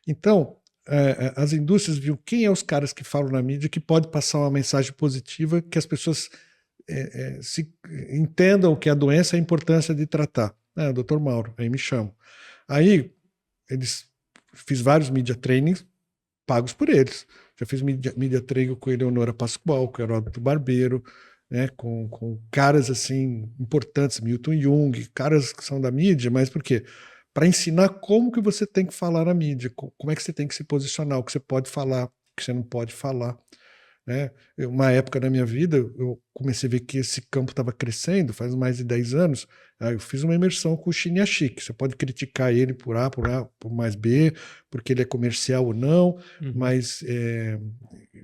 Então, as indústrias viram quem é os caras que falam na mídia que pode passar uma mensagem positiva que as pessoas se entendam que a doença é a importância de tratar. Dr. Mauro, aí me chamam. Aí eles fiz vários media trainings pagos por eles. Já fiz media training com Eleonora Pascoal, com Heródoto Barbeiro, né, com caras assim importantes, Milton Jung, caras que são da mídia, mas por quê? Para ensinar como que você tem que falar na mídia, como é que você tem que se posicionar, o que você pode falar, o que você não pode falar. Né? Uma época da minha vida, eu comecei a ver que esse campo estava crescendo, faz mais de 10 anos, eu fiz uma imersão com o Chiniachik. Você pode criticar ele por A, por mais B, porque ele é comercial ou não, mas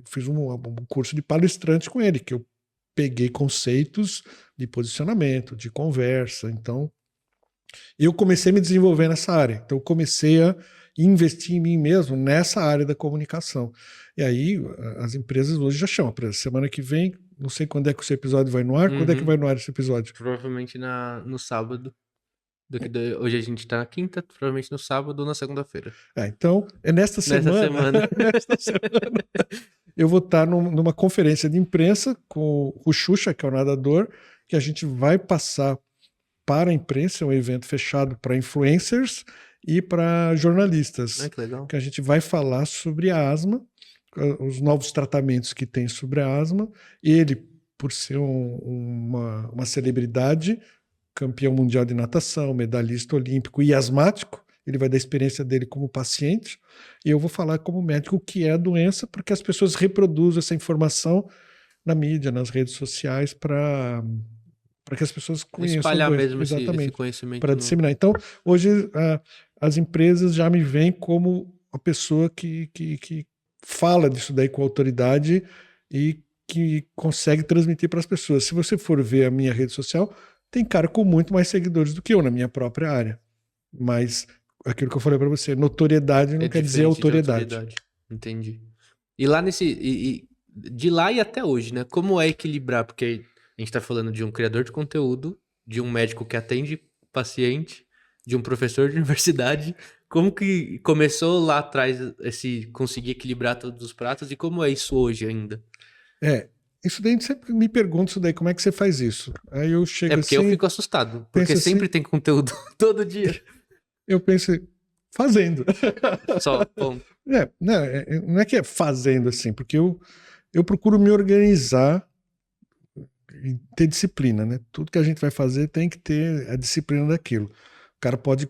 fiz um curso de palestrante com ele, que eu peguei conceitos de posicionamento, de conversa. Então, eu comecei a me desenvolver nessa área. Então, eu comecei a investir em mim mesmo nessa área da comunicação. E aí, as empresas hoje já chamam. Por exemplo, semana que vem, não sei quando é que o seu episódio vai no ar. Quando é que vai no ar esse episódio? Provavelmente no sábado. Hoje a gente tá na quinta, provavelmente no sábado ou na segunda-feira. Então, é nesta semana. Nesta semana. Eu vou estar numa conferência de imprensa com o Xuxa, que é o nadador, que a gente vai passar para a imprensa, um evento fechado para influencers e para jornalistas. Que legal. Que a gente vai falar sobre a asma, os novos tratamentos que tem sobre a asma. Ele, por ser uma celebridade, campeão mundial de natação, medalhista olímpico e asmático, ele vai dar a experiência dele como paciente, e eu vou falar como médico o que é a doença, porque as pessoas reproduzem essa informação na mídia, nas redes sociais, para que as pessoas conheçam a Espalhar doença. mesmo esse Exatamente, conhecimento para disseminar. Então, hoje, as empresas já me veem como a pessoa que fala disso daí com autoridade e que consegue transmitir para as pessoas. Se você for ver a minha rede social, tem cara com muito mais seguidores do que eu na minha própria área. Mas aquilo que eu falei para você, notoriedade não quer dizer diferente de autoridade. Entendi. E lá de lá e até hoje, né? Como é equilibrar? Porque a gente tá falando de um criador de conteúdo, de um médico que atende paciente, de um professor de universidade. Como que começou lá atrás esse conseguir equilibrar todos os pratos e como é isso hoje ainda? Isso daí sempre me pergunta isso daí, como é que você faz isso? Aí eu chego Porque assim, eu fico assustado, porque penso sempre assim, tem conteúdo todo dia. eu penso, fazendo. Só, ponto. Não é que é fazendo assim, porque eu procuro me organizar e ter disciplina, né? Tudo que a gente vai fazer tem que ter a disciplina daquilo. O cara pode.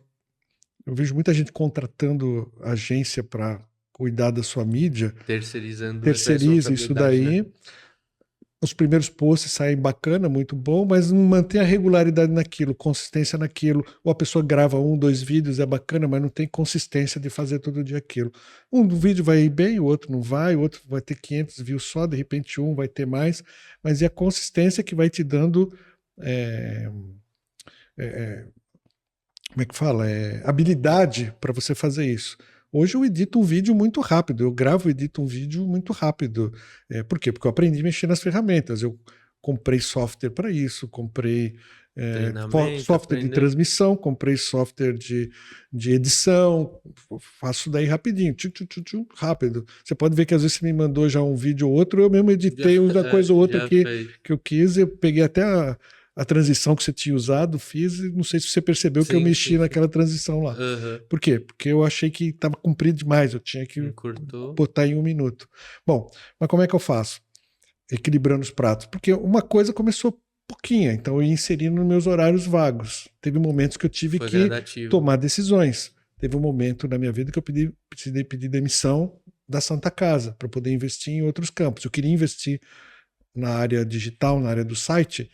Eu vejo muita gente contratando agência para cuidar da sua mídia, Terceirizando essa terceiriza isso responsabilidade, daí. né? Os primeiros posts saem bacana, muito bom, mas não mantém a regularidade naquilo, consistência naquilo. Ou a pessoa grava 1, 2 vídeos, é bacana, mas não tem consistência de fazer todo dia aquilo. Um vídeo vai ir bem, o outro não vai, o outro vai ter 500 views só, de repente um vai ter mais, mas é a consistência que vai te dando, é, como é que fala? Habilidade para você fazer isso. Hoje eu edito um vídeo muito rápido, eu gravo e edito um vídeo muito rápido. Por quê? Porque eu aprendi a mexer nas ferramentas. Eu comprei software para isso, comprei software de transmissão, comprei software de edição, faço daí rapidinho, rápido. Você pode ver que às vezes você me mandou já um vídeo ou outro, eu mesmo editei uma coisa ou outra que eu quis, eu peguei até a transição que você tinha usado, fiz, e não sei se você percebeu que eu mexi naquela transição lá. Uhum. Por quê? Porque eu achei que estava comprido demais, eu tinha que botar em 1 minuto. Bom, mas como é que eu faço? Equilibrando os pratos. Porque uma coisa começou pouquinha, então eu ia inserindo nos meus horários vagos. Teve momentos que eu tive que tomar decisões. Teve um momento na minha vida que eu precisei pedir demissão da Santa Casa para poder investir em outros campos. Eu queria investir na área digital, na área do site,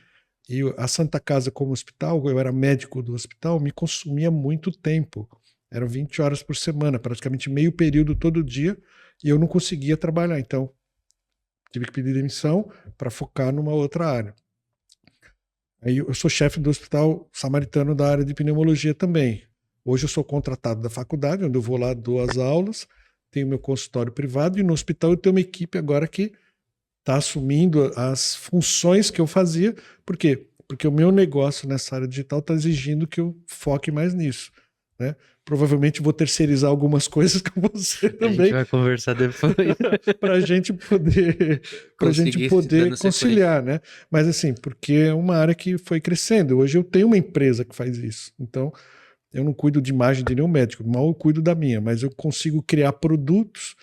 e a Santa Casa como hospital, eu era médico do hospital, me consumia muito tempo. Eram 20 horas por semana, praticamente meio período todo dia, e eu não conseguia trabalhar. Então, tive que pedir demissão para focar numa outra área. Aí eu sou chefe do Hospital Samaritano da área de pneumologia também. Hoje eu sou contratado da faculdade, onde eu vou lá, dou as aulas, tenho meu consultório privado, e no hospital eu tenho uma equipe agora que está assumindo as funções que eu fazia. Por quê? Porque o meu negócio nessa área digital está exigindo que eu foque mais nisso, né? Provavelmente vou terceirizar algumas coisas com você também. A gente vai conversar depois. para a gente poder conciliar, né? Mas assim, porque é uma área que foi crescendo. Hoje eu tenho uma empresa que faz isso. Então, eu não cuido de imagem de nenhum médico, mal eu cuido da minha, mas eu consigo criar produtos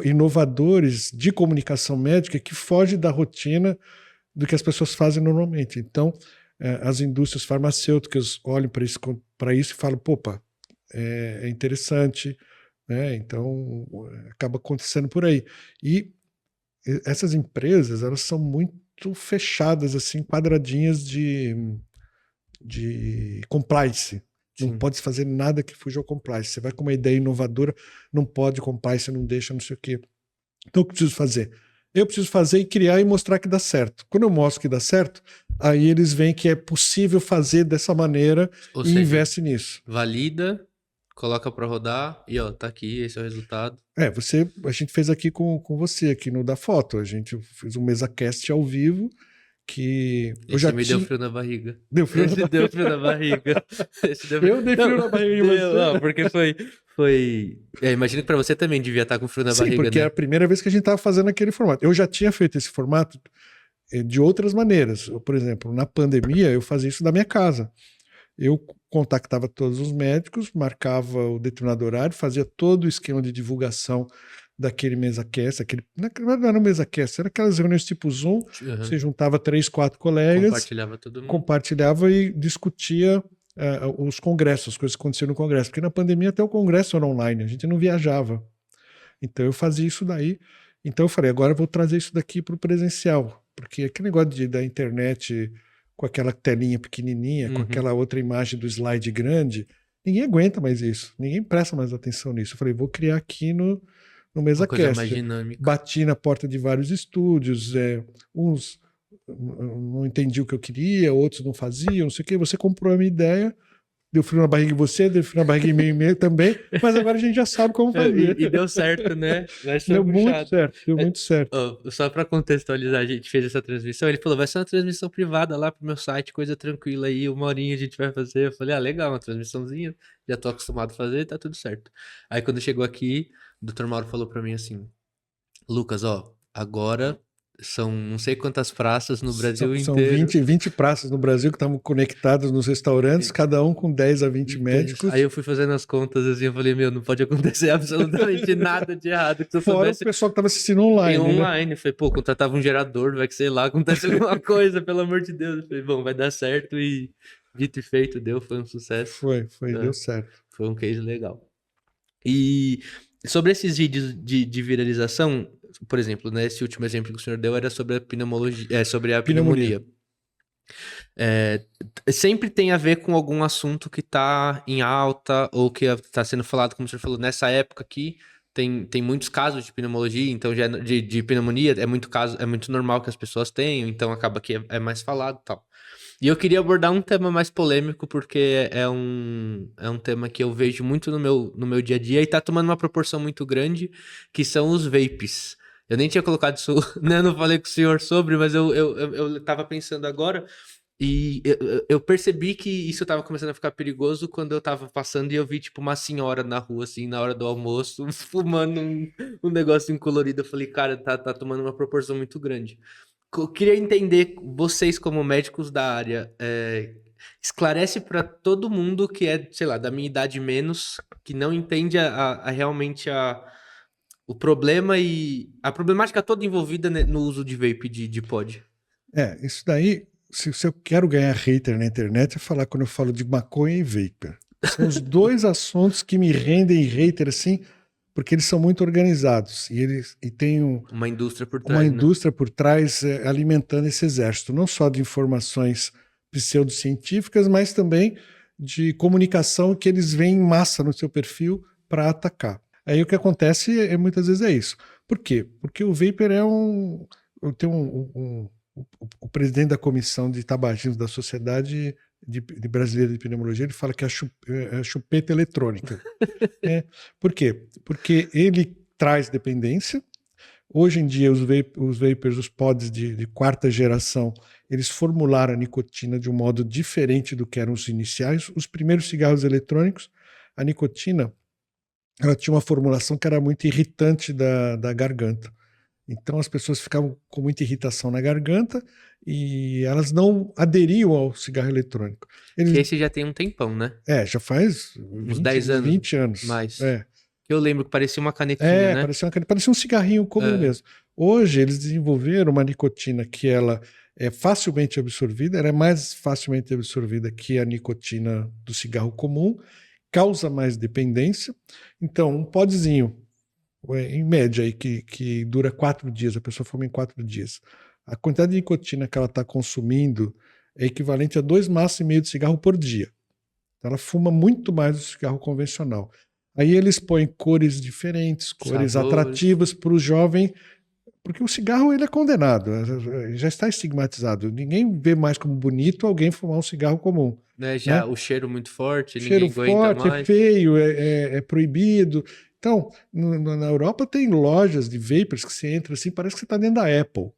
inovadores de comunicação médica que fogem da rotina do que as pessoas fazem normalmente. Então, as indústrias farmacêuticas olham para isso e falam, popa, é interessante, né? Então, acaba acontecendo por aí. E essas empresas, elas são muito fechadas, assim, quadradinhas de compliance. Não pode fazer nada que fuja ao compliance. Você vai com uma ideia inovadora, não pode, compliance não deixa, não sei o quê. Então, o que eu preciso fazer? Eu preciso fazer e criar e mostrar que dá certo. Quando eu mostro que dá certo, aí eles veem que é possível fazer dessa maneira e investem nisso. Valida, coloca para rodar e ó, tá aqui, esse é o resultado. A gente fez aqui com você, aqui no Da Foto. A gente fez um MesaCast ao vivo, que eu já me deu frio na barriga. Deu frio na barriga. Deu frio na barriga. Eu dei frio na barriga. Não, porque foi... imagino que pra você também devia estar com frio na barriga, porque né? é a primeira vez que a gente estava fazendo aquele formato. Eu já tinha feito esse formato de outras maneiras. Por exemplo, na pandemia, eu fazia isso da minha casa. Eu contactava todos os médicos, marcava o determinado horário, fazia todo o esquema de divulgação daquele MesaCast, não era um MesaCast, era aquelas reuniões tipo Zoom, você juntava 3, 4 colegas, compartilhava todo mundo, compartilhava e discutia os congressos, as coisas que aconteciam no congresso, porque na pandemia até o congresso era online, a gente não viajava. Então eu fazia isso daí. Então eu falei, agora eu vou trazer isso daqui para o presencial, porque aquele negócio da internet com aquela telinha pequenininha, com aquela outra imagem do slide grande, ninguém aguenta mais isso, ninguém presta mais atenção nisso. Eu falei, vou criar aqui no MesaCast. Bati na porta de vários estúdios, uns não entendiam o que eu queria, outros não faziam, não sei o quê. Você comprou a minha ideia, deu frio na barriga em você, deu frio na barriga em mim também, mas agora a gente já sabe como fazer. E deu certo, né? Deu muito certo, deu muito certo. Só para contextualizar, a gente fez essa transmissão, ele falou, vai ser uma transmissão privada lá pro meu site, coisa tranquila aí, 1 horinha a gente vai fazer. Eu falei, legal, uma transmissãozinha, já tô acostumado a fazer, tá tudo certo. Aí quando chegou aqui, o Dr. Mauro falou para mim assim, Lucas, agora são não sei quantas praças no Brasil inteiro. São 20 praças no Brasil que estavam conectadas nos restaurantes, cada um com 10 a 20 médicos. Aí eu fui fazendo as contas assim, eu falei, não pode acontecer absolutamente nada de errado. Que se eu Fora soubesse... o pessoal que estava assistindo online. Online, né? Falei, contratava um gerador, vai que sei lá, acontece alguma coisa, pelo amor de Deus. Eu falei, bom, vai dar certo e dito e feito, foi um sucesso. Deu certo. Foi um case legal. E sobre esses vídeos de viralização, por exemplo, né, esse último exemplo que o senhor deu era sobre a pneumologia, sobre a pneumonia. Sempre tem a ver com algum assunto que está em alta ou que está sendo falado, como o senhor falou, nessa época aqui tem muitos casos de pneumologia, então já de pneumonia é muito normal que as pessoas tenham, então acaba que é mais falado e tal. E eu queria abordar um tema mais polêmico, porque é um tema que eu vejo muito no meu dia a dia e tá tomando uma proporção muito grande, que são os vapes. Eu nem tinha colocado isso, né? Eu não falei com o senhor sobre, mas eu tava pensando agora, e eu percebi que isso tava começando a ficar perigoso quando eu tava passando e eu vi, tipo, uma senhora na rua, assim, na hora do almoço, fumando um negocinho colorido. Eu falei, cara, tá tomando uma proporção muito grande. Eu queria entender, vocês como médicos da área, esclarece para todo mundo que é, sei lá, da minha idade menos, que não entende realmente o problema e a problemática toda envolvida no uso de vape de pod. Isso daí, se eu quero ganhar hater na internet, é falar quando eu falo de maconha e vapor. São os dois assuntos que me rendem hater, assim, porque eles são muito organizados e tem uma indústria por trás, uma indústria por trás alimentando esse exército, não só de informações pseudocientíficas, mas também de comunicação que eles veem em massa no seu perfil para atacar. Aí o que acontece muitas vezes é isso. Por quê? Porque o vapor eu tenho o presidente da comissão de tabagismo da Sociedade de Brasileira de Pneumologia, ele fala que é a chupeta eletrônica. Por quê? Porque ele traz dependência. Hoje em dia, os vapers, os pods de quarta geração, eles formularam a nicotina de um modo diferente do que eram os iniciais. Os primeiros cigarros eletrônicos, a nicotina, ela tinha uma formulação que era muito irritante da garganta. Então as pessoas ficavam com muita irritação na garganta e elas não aderiam ao cigarro eletrônico. Esse já tem um tempão, né? Já faz uns 10 anos. 20 anos. Mais. Eu lembro que parecia uma canetinha, né? Parecia um cigarrinho comum mesmo. Hoje eles desenvolveram uma nicotina que ela é facilmente absorvida, ela é mais facilmente absorvida que a nicotina do cigarro comum, causa mais dependência. Então, um podzinho, em média, aí, que dura 4 dias, a pessoa fuma em 4 dias. A quantidade de nicotina que ela está consumindo é equivalente a 2 maços e meio de cigarro por dia. Ela fuma muito mais do cigarro convencional. Aí eles põem cores diferentes, cores atrativas para o jovem, porque o cigarro ele é condenado, já está estigmatizado. Ninguém vê mais como bonito alguém fumar um cigarro comum. Já o cheiro muito forte, cheiro ninguém aguenta forte, mais. É feio, é proibido. Então, na Europa tem lojas de vapers que você entra assim, parece que você está dentro da Apple,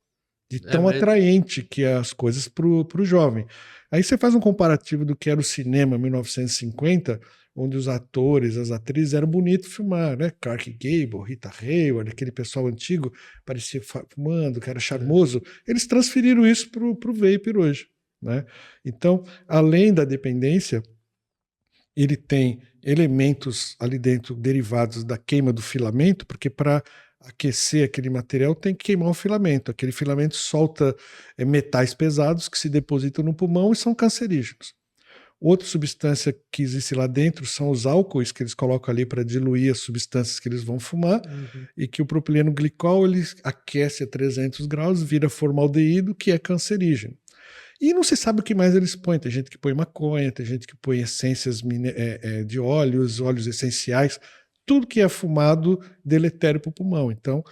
de tão atraente que é as coisas para o jovem. Aí você faz um comparativo do que era o cinema em 1950, onde os atores, as atrizes eram bonitos filmar, né? Clark Gable, Rita Hayworth, aquele pessoal antigo, parecia fumando, que era charmoso. Eles transferiram isso para o vapor hoje, né? Então, além da dependência, ele tem elementos ali dentro derivados da queima do filamento, porque para aquecer aquele material tem que queimar o filamento. Aquele filamento solta metais pesados que se depositam no pulmão e são cancerígenos. Outra substância que existe lá dentro são os álcoois que eles colocam ali para diluir as substâncias que eles vão fumar, e que o propileno glicol ele aquece a 300 graus, vira formaldeído, que é cancerígeno. E não se sabe o que mais eles põem. Tem gente que põe maconha, tem gente que põe essências de óleos, óleos essenciais, tudo que é fumado deletério para o pulmão. Então,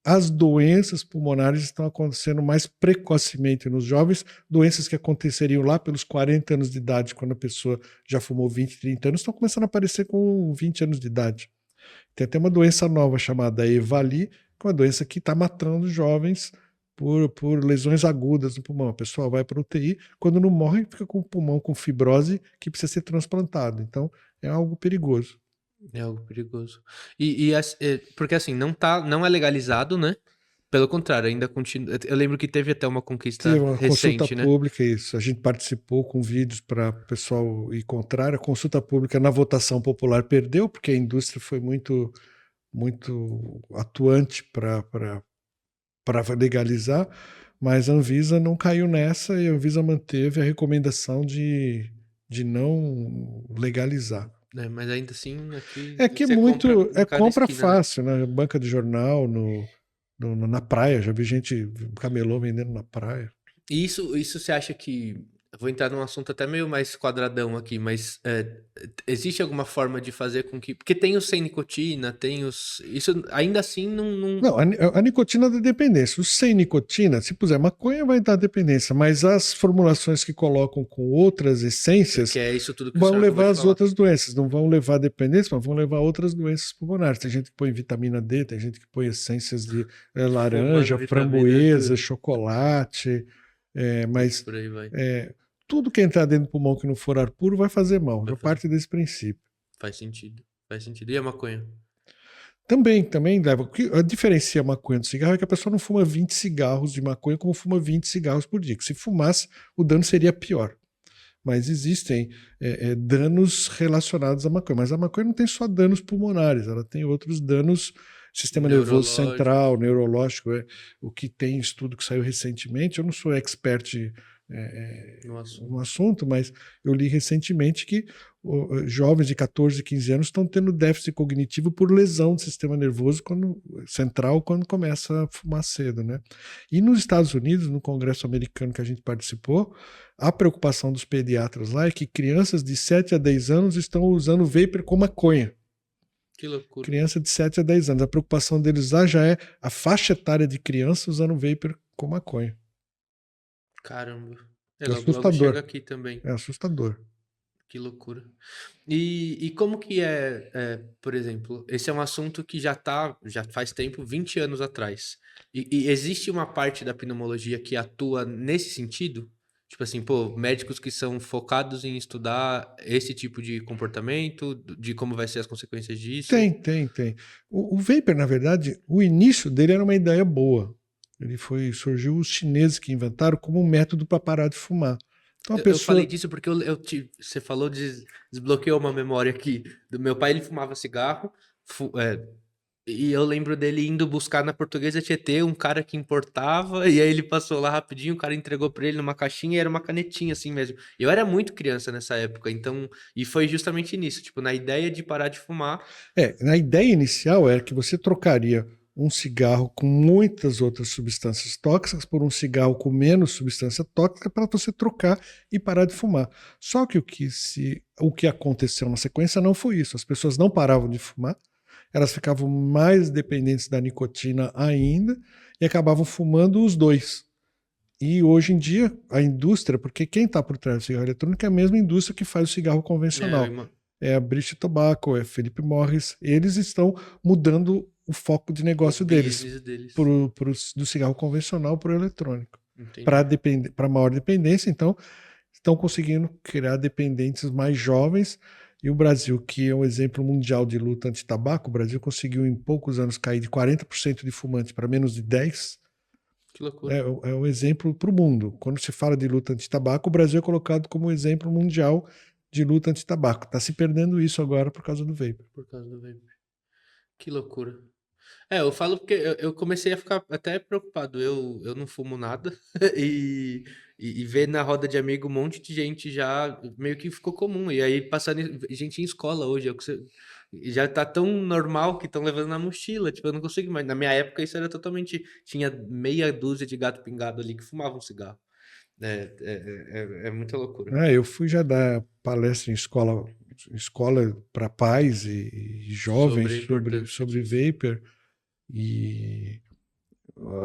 as doenças pulmonares estão acontecendo mais precocemente nos jovens, doenças que aconteceriam lá pelos 40 anos de idade, quando a pessoa já fumou 20, 30 anos, estão começando a aparecer com 20 anos de idade. Tem até uma doença nova chamada EVALI, que é uma doença que está matando jovens por lesões agudas no pulmão. A pessoa vai para a UTI, quando não morre, fica com o pulmão com fibrose que precisa ser transplantado. Então, é algo perigoso. É algo perigoso. Porque assim, não é legalizado, né? Pelo contrário, ainda continua. Eu lembro que teve até uma conquista Teve uma consulta recente, né? pública, isso. A gente participou com vídeos para o pessoal ir contrário. A consulta pública na votação popular perdeu, porque a indústria foi muito, muito atuante para legalizar, mas a Anvisa não caiu nessa e a Anvisa manteve a recomendação de não legalizar. Mas ainda assim, aqui É que é você compra muito. É em cada compra esquina, né? fácil, né? Banca de jornal, na praia. Já vi gente, camelô vendendo na praia. E isso você acha que. Eu vou entrar num assunto até meio mais quadradão aqui, mas existe alguma forma de fazer com que. Porque tem os sem nicotina, tem os. Isso ainda assim não. Não, a nicotina dá dependência. O sem nicotina, se puser maconha, vai dar dependência, mas as formulações que colocam com outras essências Que é isso tudo que o vão senhor acabou levar de as falar. outras doenças. Não vão levar dependência, mas vão levar outras doenças pulmonares. Tem gente que põe vitamina D, tem gente que põe essências de laranja, Fumando vitamina, framboesa, tudo. chocolate, E mas por aí vai. tudo que entrar dentro do pulmão que não for ar puro vai fazer mal. Vai Já fazer. parte desse princípio. Faz sentido. Faz sentido. E a maconha? Também leva. O que diferencia a maconha do cigarro é que a pessoa não fuma 20 cigarros de maconha como fuma 20 cigarros por dia. Que se fumasse, o dano seria pior. Mas existem danos relacionados à maconha. Mas a maconha não tem só danos pulmonares, ela tem outros danos, sistema nervoso central, Neurológicos. neurológico. O que tem estudo que saiu recentemente, eu não sou expert No no assunto. assunto, mas eu li recentemente que jovens de 14, 15 anos estão tendo déficit cognitivo por lesão do sistema nervoso central quando começa a fumar cedo, né? E nos Estados Unidos, no Congresso americano que a gente participou, a preocupação dos pediatras lá é que crianças de 7 a 10 anos estão usando vapor com maconha. Que loucura. Criança de 7 a 10 anos. A preocupação deles lá já é a faixa etária de criança usando vapor com maconha. Caramba. É Logo, logo chega assustador. aqui também. É assustador. Que loucura. E como que por exemplo, esse é um assunto que já faz tempo, 20 anos atrás. E existe uma parte da pneumologia que atua nesse sentido? Tipo assim, pô, médicos que são focados em estudar esse tipo de comportamento, de como vai ser as consequências disso? Tem. O vapor, na verdade, o início dele era uma ideia boa. Surgiu os chineses que inventaram como um método para parar de fumar. Então a Eu falei pessoa. disso porque você falou desbloqueou uma memória aqui. Do meu pai, ele fumava cigarro, e eu lembro dele indo buscar na Portuguesa Tietê um cara que importava, e aí ele passou lá rapidinho, o cara entregou pra ele numa caixinha e era uma canetinha assim mesmo. Eu era muito criança nessa época, então, e foi justamente nisso, tipo, na ideia de parar de fumar. Na ideia inicial era que você trocaria um cigarro com muitas outras substâncias tóxicas por um cigarro com menos substância tóxica para você trocar e parar de fumar. Só que o que aconteceu na sequência não foi isso. As pessoas não paravam de fumar, elas ficavam mais dependentes da nicotina ainda e acabavam fumando os dois. E hoje em dia, a indústria, porque quem está por trás do cigarro eletrônico é a mesma indústria que faz o cigarro convencional. É a British Tobacco, é Philip Morris. Eles estão mudando o foco de negócio deles do cigarro convencional para o eletrônico. Para maior dependência, então, estão conseguindo criar dependentes mais jovens. E o Brasil, que é um exemplo mundial de luta anti-tabaco, o Brasil conseguiu em poucos anos cair de 40% de fumantes para menos de 10%. Que loucura. É um exemplo para o mundo. Quando se fala de luta anti-tabaco, o Brasil é colocado como exemplo mundial de luta anti-tabaco. Está se perdendo isso agora por causa do vapor. Por causa do vapor. Que loucura. Eu falo porque eu comecei a ficar até preocupado. Eu não fumo nada E ver na roda de amigo um monte de gente já meio que ficou comum. E aí passando gente em escola hoje, já tá tão normal que estão levando na mochila. Tipo, eu não consigo mais. Na minha época isso era totalmente. Tinha meia dúzia de gato pingado ali que fumavam cigarro. É muita loucura. Eu fui já dar palestra em escola para pais e Sobre a jovens importância sobre disso. vapor, e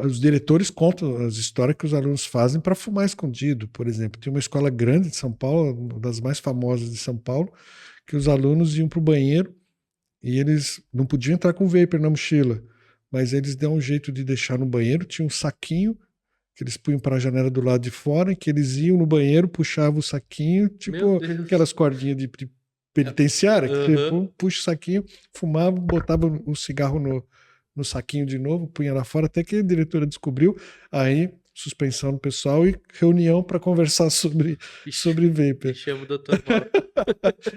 os diretores contam as histórias que os alunos fazem para fumar escondido. Por exemplo, tem uma escola grande de São Paulo, uma das mais famosas de São Paulo, que os alunos iam para o banheiro e eles não podiam entrar com vapor na mochila, mas eles dão um jeito de deixar no banheiro. Tinha um saquinho que eles punham para a janela do lado de fora, que eles iam no banheiro, puxavam o saquinho, Meu tipo Deus. aquelas cordinhas de penitenciária, que você Aham. puxa o saquinho, fumava, botava o cigarro no saquinho de novo, punha lá fora, até que a diretora descobriu, aí suspensão do pessoal e reunião para conversar sobre E vapor. chama o Dr. Mauro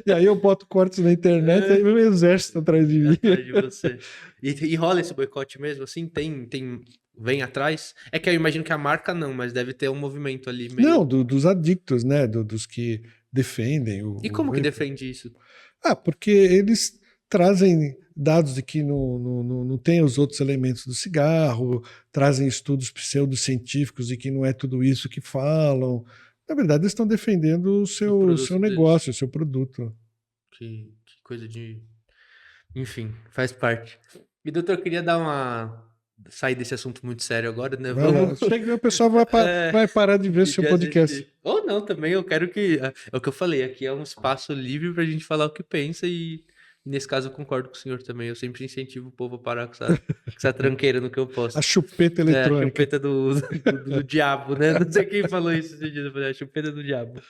E aí eu boto cortes na internet, aí vem o exército atrás de mim. atrás de você. E rola esse boicote mesmo, assim? Vem atrás? É que eu imagino que a marca não, mas deve ter um movimento ali meio. Não, dos adictos, né? Dos que defendem E o como que vapor. defende isso? Porque eles trazem dados de que não tem os outros elementos do cigarro, trazem estudos pseudocientíficos de que não é tudo isso que falam. Na verdade, eles estão defendendo O o seu produto deles. negócio, o seu produto. Que coisa de. Enfim, faz parte. E doutor, eu queria dar uma. Sair desse assunto muito sério agora, né? Vai lá. Vamos. Chega, o pessoal vai parar de ver seu De podcast. assistir. Ou não, também eu quero que. É o que eu falei, aqui é um espaço livre pra gente falar o que pensa e nesse caso eu concordo com o senhor também. Eu sempre incentivo o povo a parar com essa tranqueira no que eu A posto. chupeta A eletrônica. chupeta do diabo, né? Não sei quem falou isso esse dia, eu falei, a chupeta do diabo.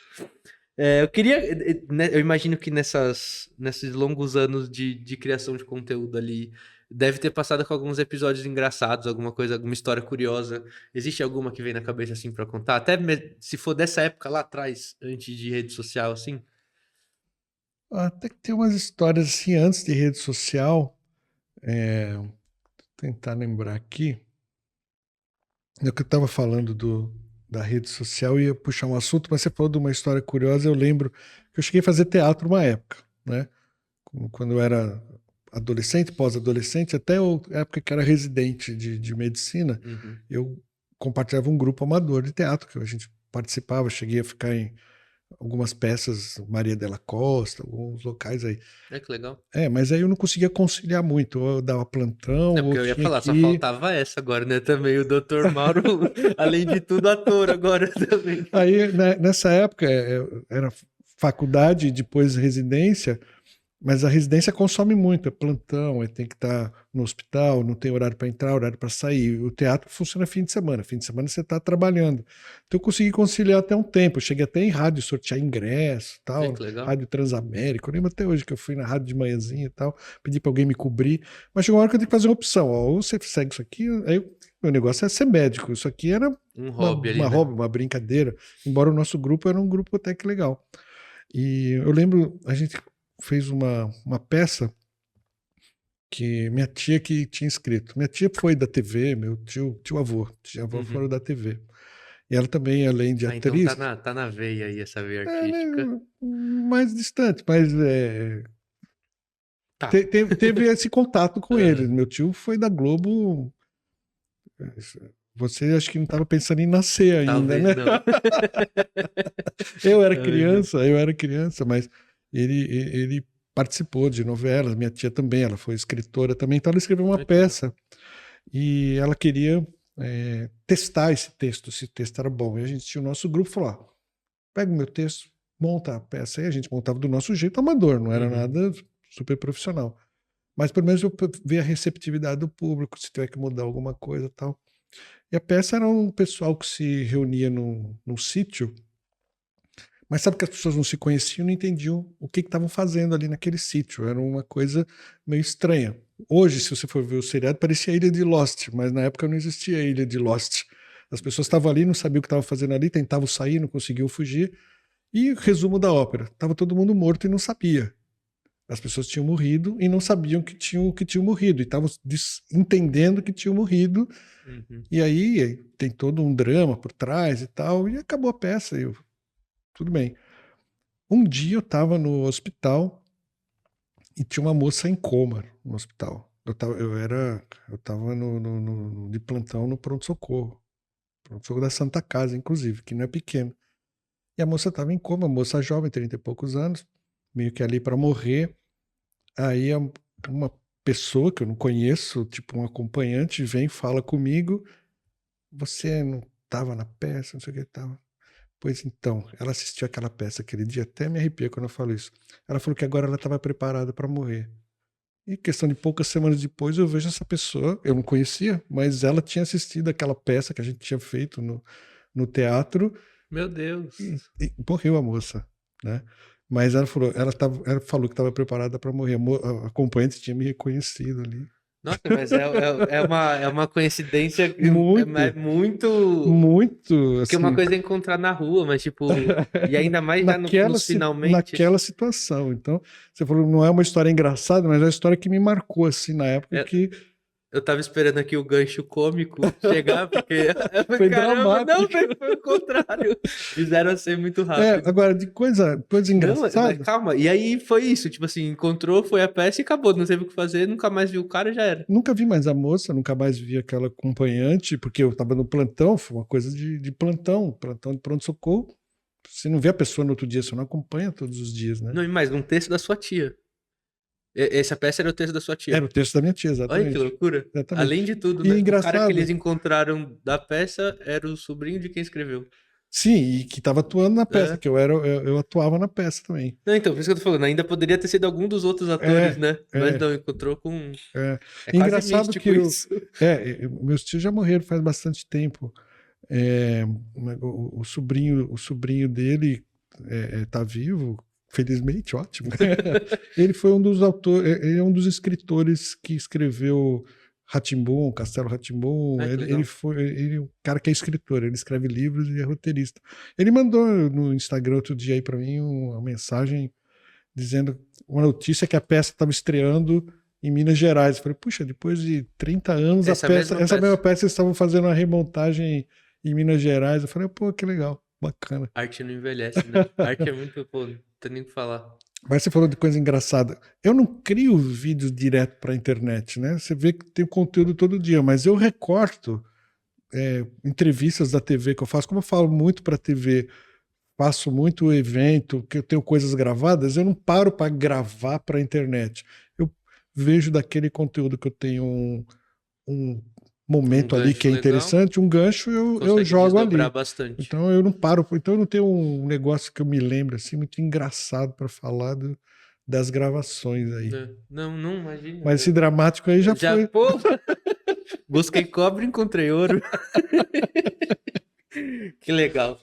Eu queria, né, eu imagino que nesses longos anos de criação de conteúdo ali, deve ter passado com alguns episódios engraçados, alguma coisa, alguma história curiosa. Existe alguma que vem na cabeça assim pra contar? Até se for dessa época lá atrás, antes de rede social, assim? Até que tem umas histórias assim antes de rede social. Vou tentar lembrar aqui. É que eu estava falando da rede social e ia puxar um assunto, mas você falou de uma história curiosa. Eu lembro que eu cheguei a fazer teatro uma época, né? Quando eu era adolescente, pós-adolescente, até a época que era residente de medicina, Uhum. eu compartilhava um grupo amador de teatro, que a gente participava, cheguei a ficar em algumas peças, Maria Della Costa, alguns locais aí. Que legal. Mas aí eu não conseguia conciliar muito, ou eu dava plantão, É ou porque eu ia tinha falar, que só ir. faltava essa agora, né? Também o Dr. Mauro, além de tudo, ator agora também. Aí, né, nessa época, era faculdade, depois residência, mas a residência consome muito, é plantão, tem que estar no hospital, não tem horário para entrar, horário para sair. O teatro funciona fim de semana você está trabalhando. Então eu consegui conciliar até um tempo, eu cheguei até em rádio sortear ingresso, tal, Que legal. rádio Transamérica, eu lembro até hoje que eu fui na rádio de manhãzinha e tal, pedi para alguém me cobrir, mas chegou uma hora que eu tenho que fazer uma opção, ou você segue isso aqui, meu negócio é ser médico, isso aqui era Um hobby ali, né? hobby, uma brincadeira, embora o nosso grupo era um grupo até que legal. E eu lembro, a gente fez uma peça que minha tia que tinha escrito. Minha tia foi da TV, meu tio-avô foram Uhum. da TV. E ela também, além de Então tá atriz, na veia aí essa veia né, artística. mais distante, mas Tá. teve esse contato com ele. Aham. Meu tio foi da Globo. Você acho que não estava pensando em nascer ainda, Talvez né? não. Talvez não. Eu era criança, mas ele participou de novelas, minha tia também, ela foi escritora também, então ela escreveu uma Que legal. peça e ela queria testar esse texto, se o texto era bom. E a gente tinha o nosso grupo e falou: pega o meu texto, monta a peça. E a gente montava do nosso jeito amador, não era Uhum. nada super profissional. Mas pelo menos eu ver a receptividade do público, se tiver que mudar alguma coisa e tal. E a peça era um pessoal que se reunia num sítio, mas sabe que as pessoas não se conheciam, não entendiam o que estavam fazendo ali naquele sítio. Era uma coisa meio estranha. Hoje, se você for ver o seriado, parecia a Ilha de Lost, mas na época não existia a Ilha de Lost. As pessoas estavam ali, não sabiam o que estavam fazendo ali, tentavam sair, não conseguiam fugir. E resumo da ópera: estava todo mundo morto e não sabia. As pessoas tinham morrido e não sabiam que tinham morrido, e estavam entendendo que tinham morrido, Uhum. e aí tem todo um drama por trás e tal, e acabou a peça, tudo bem. Um dia eu estava no hospital e tinha uma moça em coma no hospital. Eu tava de plantão no pronto-socorro da Santa Casa, inclusive, que não é pequeno. E a moça estava em coma, moça jovem, 30 e poucos anos, meio que ali para morrer. Aí uma pessoa que eu não conheço, tipo um acompanhante, vem e fala comigo: você não estava na peça, não sei o que estava. Pois então, ela assistiu aquela peça aquele dia, até me arrepia quando eu falo isso. Ela falou que agora ela estava preparada para morrer. E questão de poucas semanas depois eu vejo essa pessoa, eu não conhecia, mas ela tinha assistido aquela peça que a gente tinha feito no teatro Meu Deus. e morreu a moça, né? Mas ela falou que estava preparada para morrer. A acompanhante tinha me reconhecido ali. Nossa, mas é uma coincidência Muito, é muito. muito, Porque uma assim, coisa é encontrar na rua, mas tipo. E ainda mais já nos finalmente. naquela situação. Então, você falou, não é uma história engraçada, mas é uma história que me marcou, assim, na época que Eu tava esperando aqui o gancho cômico chegar, porque eu falei, foi caramba, não, dramático. foi o contrário. Fizeram assim muito rápido. Agora, de coisa Não, mas engraçada, calma. E aí foi isso, tipo assim, encontrou, foi a peça e acabou. Não teve o que fazer, nunca mais viu o cara, já era. nunca vi mais a moça, nunca mais vi aquela acompanhante, porque eu estava no plantão, foi uma coisa de plantão de pronto-socorro. Você não vê a pessoa no outro dia, você não acompanha todos os dias, né? Não, e mais, um texto da sua tia. Essa peça era o texto da sua tia. Era o texto da minha tia, Olha que exatamente. loucura. Exatamente. Além de tudo, E né? O cara que engraçado. eles encontraram da peça era o sobrinho de quem escreveu. Sim, e que estava atuando na peça, É. que eu atuava na peça também. Não, então, por isso que eu tô falando, ainda poderia ter sido algum dos outros atores, né? Mas É. não, encontrou com. É. É quase Engraçado místico que isso. meus tios já morreram faz bastante tempo. É, o sobrinho dele tá vivo, felizmente, ótimo. Ele foi um dos autores, ele é um dos escritores que escreveu Rá-Tim-Bum, Castelo Rá-Tim-Bum. Ai, que legal. Ele é um cara que é escritor, ele escreve livros e é roteirista. Ele mandou no Instagram outro dia aí para mim uma mensagem dizendo uma notícia que a peça estava estreando em Minas Gerais. Eu falei, puxa, depois de 30 anos, Essa mesma mesma peça eles estavam fazendo uma remontagem em Minas Gerais. Eu falei, pô, que legal, bacana. Arte não envelhece, né? Arte é muito, pô, não tem nem o que falar. Mas você falou de coisa engraçada. Eu não crio vídeos direto para a internet, né? Você vê que tem conteúdo todo dia, mas eu recorto entrevistas da TV que eu faço. Como eu falo muito para a TV, faço muito evento, que eu tenho coisas gravadas, eu não paro para gravar para a internet. Eu vejo daquele conteúdo que eu tenho um momento ali que é legal. interessante, um gancho, eu Consegue jogo ali. desdobrar bastante. Então eu não paro, então eu não tenho um negócio que eu me lembre assim muito engraçado para falar das gravações aí. Não, não, imagina. Mas esse dramático aí já foi. Pô, busquei cobre e encontrei ouro. Que legal.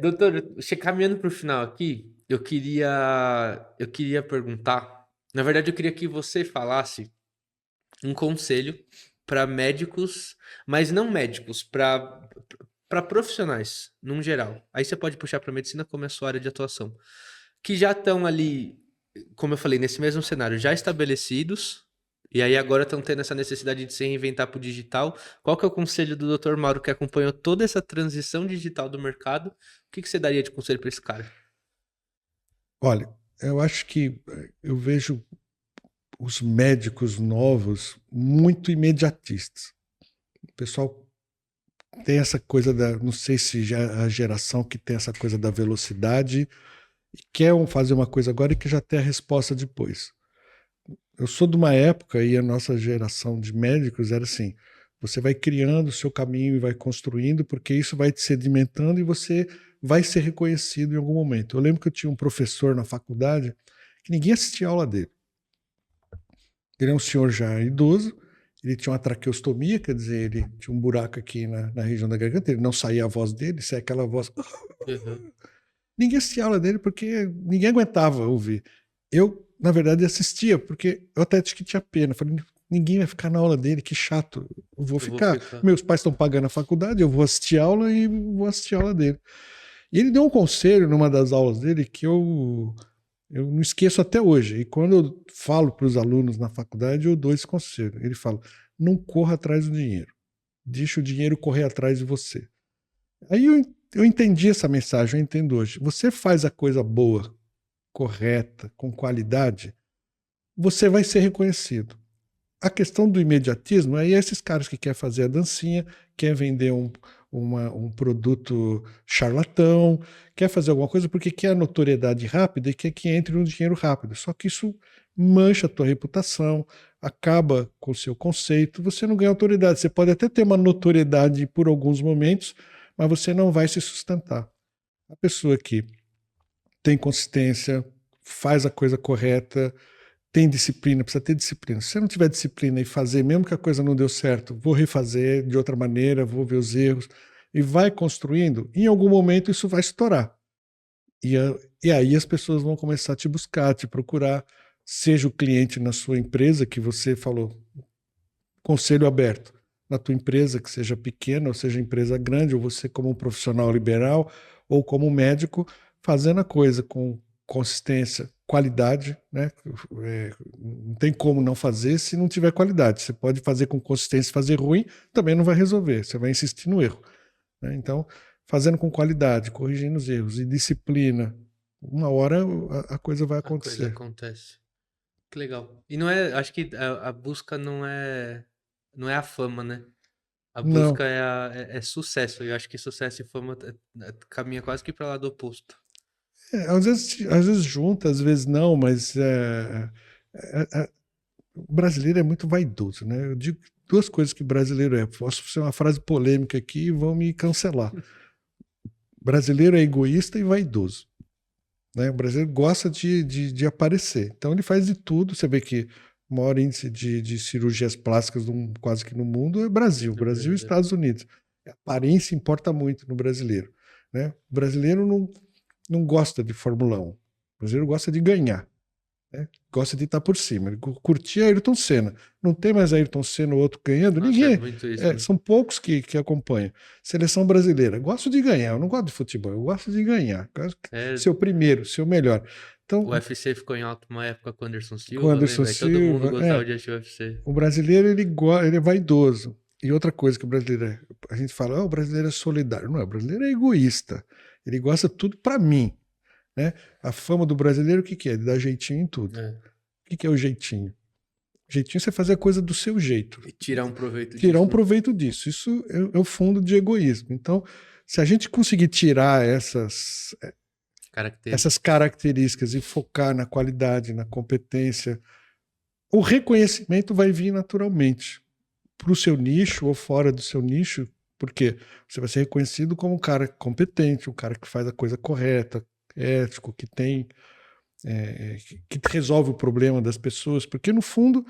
Doutor, caminhando para o final aqui, eu queria perguntar. Na verdade, eu queria que você falasse um conselho para médicos, mas não médicos, para profissionais, num geral. Aí você pode puxar para medicina como é a sua área de atuação, que já estão ali, como eu falei, nesse mesmo cenário, já estabelecidos, e aí agora estão tendo essa necessidade de se reinventar para o digital. Qual que é o conselho do Dr. Mauro que acompanhou toda essa transição digital do mercado? O que você daria de conselho para esse cara? Olha, eu acho que eu vejo os médicos novos muito imediatistas. O pessoal tem essa coisa não sei se já a geração que tem essa coisa da velocidade e quer fazer uma coisa agora e que já tem a resposta depois. Eu sou de uma época e a nossa geração de médicos era assim, você vai criando o seu caminho e vai construindo, porque isso vai te sedimentando e você vai ser reconhecido em algum momento. Eu lembro que eu tinha um professor na faculdade que ninguém assistia a aula dele. Ele é um senhor já idoso, ele tinha uma traqueostomia, quer dizer, ele tinha um buraco aqui na região da garganta, ele não saía a voz dele, saía aquela voz... Uhum. Ninguém assistia a aula dele porque ninguém aguentava ouvir. Eu, na verdade, assistia, porque eu até acho que tinha pena. Falei, ninguém vai ficar na aula dele, que chato. Eu vou ficar. Meus pais estão pagando a faculdade, eu vou assistir a aula e vou assistir a aula dele. E ele deu um conselho numa das aulas dele que eu Eu não esqueço até hoje. E quando eu falo para os alunos na faculdade, eu dou esse conselho. Ele fala: não corra atrás do dinheiro. Deixa o dinheiro correr atrás de você. Aí eu entendi essa mensagem, eu entendo hoje. Você faz a coisa boa, correta, com qualidade, você vai ser reconhecido. A questão do imediatismo é esses caras que querem fazer a dancinha, quer vender um produto charlatão, quer fazer alguma coisa porque quer a notoriedade rápida e quer que entre no dinheiro rápido. Só que isso mancha a tua reputação, acaba com o seu conceito, você não ganha autoridade. Você pode até ter uma notoriedade por alguns momentos, mas você não vai se sustentar. A pessoa que tem consistência, faz a coisa correta, tem disciplina, precisa ter disciplina. Se você não tiver disciplina e fazer, mesmo que a coisa não deu certo, vou refazer de outra maneira, vou ver os erros, e vai construindo, em algum momento isso vai estourar. E aí as pessoas vão começar a te buscar, a te procurar, seja o cliente na sua empresa, que você falou, conselho aberto, na tua empresa, que seja pequena, ou seja empresa grande, ou você como um profissional liberal, ou como médico, fazendo a coisa com consistência, qualidade, né? Não tem como não fazer se não tiver qualidade. Você pode fazer com consistência, fazer ruim, também não vai resolver. Você vai insistir no erro, né? Então, fazendo com qualidade, corrigindo os erros e disciplina, uma hora a coisa vai A coisa acontecer. acontece. Que legal. E não é, acho que a busca não é a fama, né? A Não. busca é sucesso. E eu acho que sucesso e fama caminha quase que para lá do oposto. Às vezes junta, às vezes não, mas o brasileiro é muito vaidoso, né? Eu digo duas coisas que o brasileiro é. Posso ser uma frase polêmica aqui e vão me cancelar. O brasileiro é egoísta e vaidoso, né? O brasileiro gosta de aparecer. Então ele faz de tudo. Você vê que o maior índice de cirurgias plásticas quase que no mundo é Brasil. Brasil e Estados Unidos. A aparência importa muito no brasileiro, né? O brasileiro não gosta de Fórmula 1. O brasileiro gosta de ganhar, né? Gosta de estar por cima. Ele curtia Ayrton Senna. Não tem mais Ayrton Senna ou outro ganhando. Nossa, é Ninguém. muito isso, né? São poucos que acompanham. Seleção brasileira. Gosto de ganhar. Eu não gosto de futebol. Eu gosto de ganhar. Gosto de ser o primeiro, ser o melhor. Então, o UFC ficou em alta uma época com o Anderson com Silva, Anderson lembra? Aí todo mundo Silva, gostava de assistir o UFC. o brasileiro ele é vaidoso. E outra coisa que o brasileiro é, a gente fala, o brasileiro é solidário. Não, o brasileiro é egoísta. Ele gosta tudo para mim, né? A fama do brasileiro, o que é? Ele dá jeitinho em tudo. O que é o jeitinho? O jeitinho é você fazer a coisa do seu jeito. E tirar um proveito disso. Tirar um proveito disso. Isso é o fundo de egoísmo. Então, se a gente conseguir tirar essas características e focar na qualidade, na competência, o reconhecimento vai vir naturalmente para o seu nicho ou fora do seu nicho, porque você vai ser reconhecido como um cara competente, um cara que faz a coisa correta, ético, que tem que resolve o problema das pessoas, porque no fundo,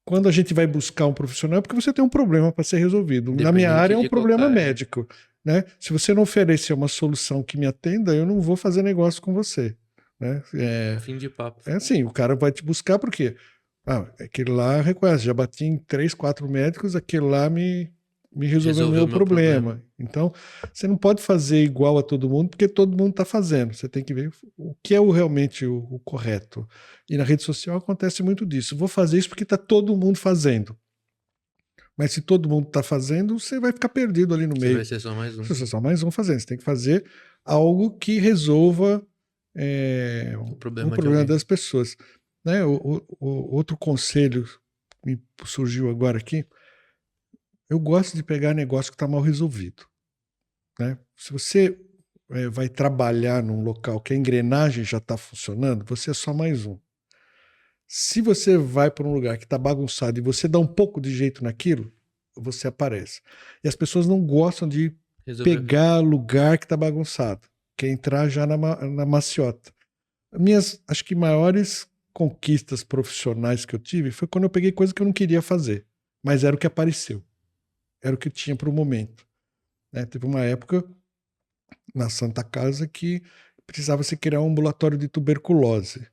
quando a gente vai buscar um profissional, é porque você tem um problema para ser resolvido. Na minha área é um problema médico, né? Se você não oferecer uma solução que me atenda, eu não vou fazer negócio com você, né? Fim de papo. É assim, o cara vai te buscar por quê? Aquele lá reconhece, já bati em 3, 4 médicos, aquele lá me resolveu o meu problema. Então, você não pode fazer igual a todo mundo, porque todo mundo está fazendo. Você tem que ver o que é realmente o correto. E na rede social acontece muito disso. Vou fazer isso porque está todo mundo fazendo. Mas se todo mundo está fazendo, você vai ficar perdido ali no meio. Você vai ser só mais um. Você vai ser só mais um fazendo. Você tem que fazer algo que resolva um problema das pessoas. Né? Outro conselho que me surgiu agora aqui, eu gosto de pegar negócio que está mal resolvido, né? Se você vai trabalhar num local que a engrenagem já está funcionando, você é só mais um. Se você vai para um lugar que está bagunçado e você dá um pouco de jeito naquilo, você aparece. E as pessoas não gostam de pegar lugar que está bagunçado, quer entrar já na maciota. Acho que maiores conquistas profissionais que eu tive foi quando eu peguei coisa que eu não queria fazer, mas era o que apareceu, era o que tinha para o momento, né? Teve uma época na Santa Casa que precisava se criar um ambulatório de tuberculose.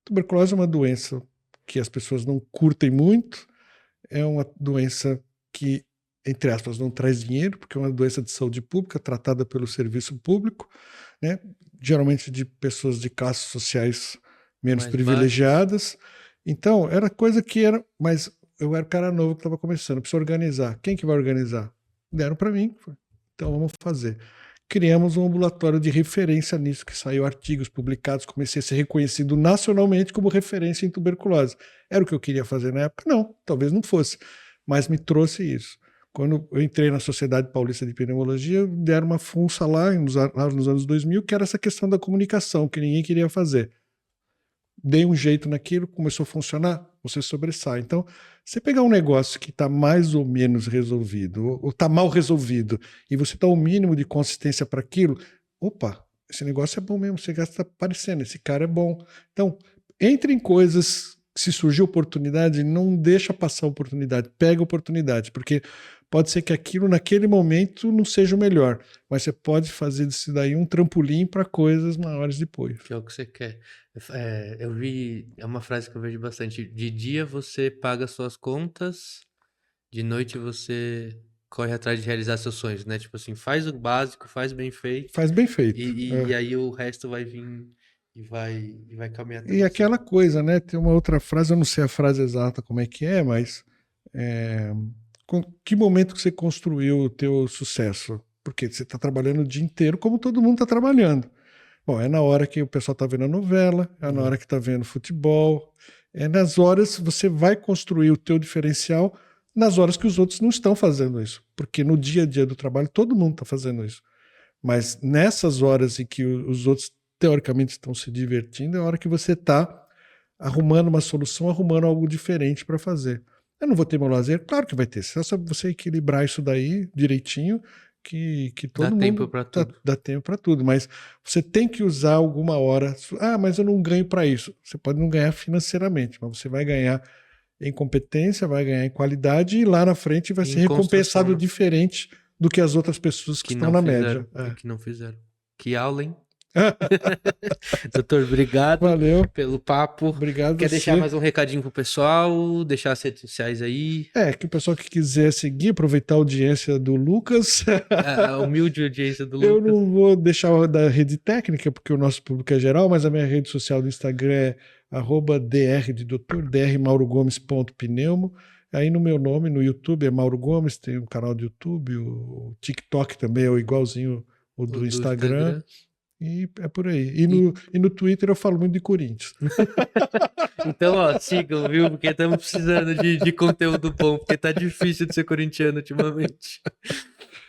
Tuberculose é uma doença que as pessoas não curtem muito, é uma doença que, entre aspas, não traz dinheiro, porque é uma doença de saúde pública, tratada pelo serviço público, né? Geralmente de pessoas de classes sociais menos Mais privilegiadas. Então, era coisa que era. Mas eu era o cara novo que estava começando, preciso organizar. Quem que vai organizar? Deram para mim. Então, vamos fazer. Criamos um ambulatório de referência nisso, que saiu artigos publicados, comecei a ser reconhecido nacionalmente como referência em tuberculose. Era o que eu queria fazer na época? Não, talvez não fosse, mas me trouxe isso. Quando eu entrei na Sociedade Paulista de Pneumologia, deram uma funça lá nos anos 2000, que era essa questão da comunicação, que ninguém queria fazer. Dei um jeito naquilo, começou a funcionar, você sobressai. Então, você pegar um negócio que está mais ou menos resolvido, ou está mal resolvido, e você dá o mínimo de consistência para aquilo, opa, esse negócio é bom mesmo, você está aparecendo, esse cara é bom. Então, entre em coisas, se surgir oportunidade, não deixa passar a oportunidade, pega a oportunidade, porque pode ser que aquilo naquele momento não seja o melhor, mas você pode fazer disso daí um trampolim para coisas maiores depois. Que é o que você quer. Eu vi, é uma frase que eu vejo bastante. De dia você paga suas contas, de noite você corre atrás de realizar seus sonhos, né? Tipo assim, faz o básico, faz bem feito, Faz bem feito. e aí o resto vai vir e vai caminhar até E você. aquela coisa, né? Tem uma outra frase, eu não sei a frase exata como é que é, mas que momento que você construiu o teu sucesso? Porque você está trabalhando o dia inteiro, como todo mundo está trabalhando. Bom, é na hora que o pessoal está vendo a novela, é na hora que está vendo futebol, é nas horas você vai construir o teu diferencial nas horas que os outros não estão fazendo isso. Porque no dia a dia do trabalho todo mundo está fazendo isso. Mas nessas horas em que os outros teoricamente estão se divertindo, é a hora que você está arrumando uma solução, arrumando algo diferente para fazer. Eu não vou ter meu lazer? Claro que vai ter. É só você equilibrar isso daí direitinho, que todo Dá mundo tempo pra tudo. dá tempo para tudo. Mas você tem que usar alguma hora. Ah, mas eu não ganho para isso. Você pode não ganhar financeiramente, mas você vai ganhar em competência, vai ganhar em qualidade e lá na frente vai ser Em construção, recompensado né? diferente do que as outras pessoas que Que estão não na fizeram, média. que não fizeram. Que aula, hein? Doutor, obrigado Valeu, pelo papo. obrigado Quer deixar você. mais um recadinho pro pessoal? Deixar as redes sociais aí? Que o pessoal que quiser seguir, aproveitar a audiência do Lucas, A humilde audiência do eu Lucas. não vou deixar o da rede técnica, porque o nosso público é geral, mas a minha rede social do Instagram é @dr de doutor, drmaurogomes.pneumo. Aí no meu nome, no YouTube, é Mauro Gomes, tem um canal do YouTube, o TikTok também é igualzinho o O do do Instagram. Instagram. E é por aí. E no Twitter eu falo muito de Corinthians. Então, ó, sigam, viu? Porque estamos precisando de conteúdo bom, porque tá difícil de ser corintiano ultimamente.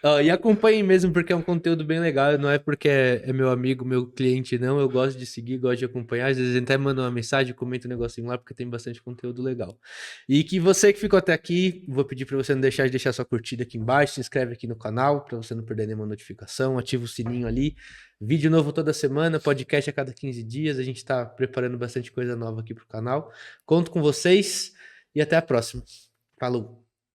Ó, e acompanhem mesmo, porque é um conteúdo bem legal. Não é porque é meu amigo, meu cliente, não. Eu gosto de seguir, gosto de acompanhar. Às vezes até manda uma mensagem, comenta um negocinho lá, porque tem bastante conteúdo legal. E que você que ficou até aqui, vou pedir para você não deixar de deixar sua curtida aqui embaixo, se inscreve aqui no canal, para você não perder nenhuma notificação, ativa o sininho ali. Vídeo novo toda semana, podcast a cada 15 dias. A gente está preparando bastante coisa nova aqui pro canal. Conto com vocês e até a próxima. Falou!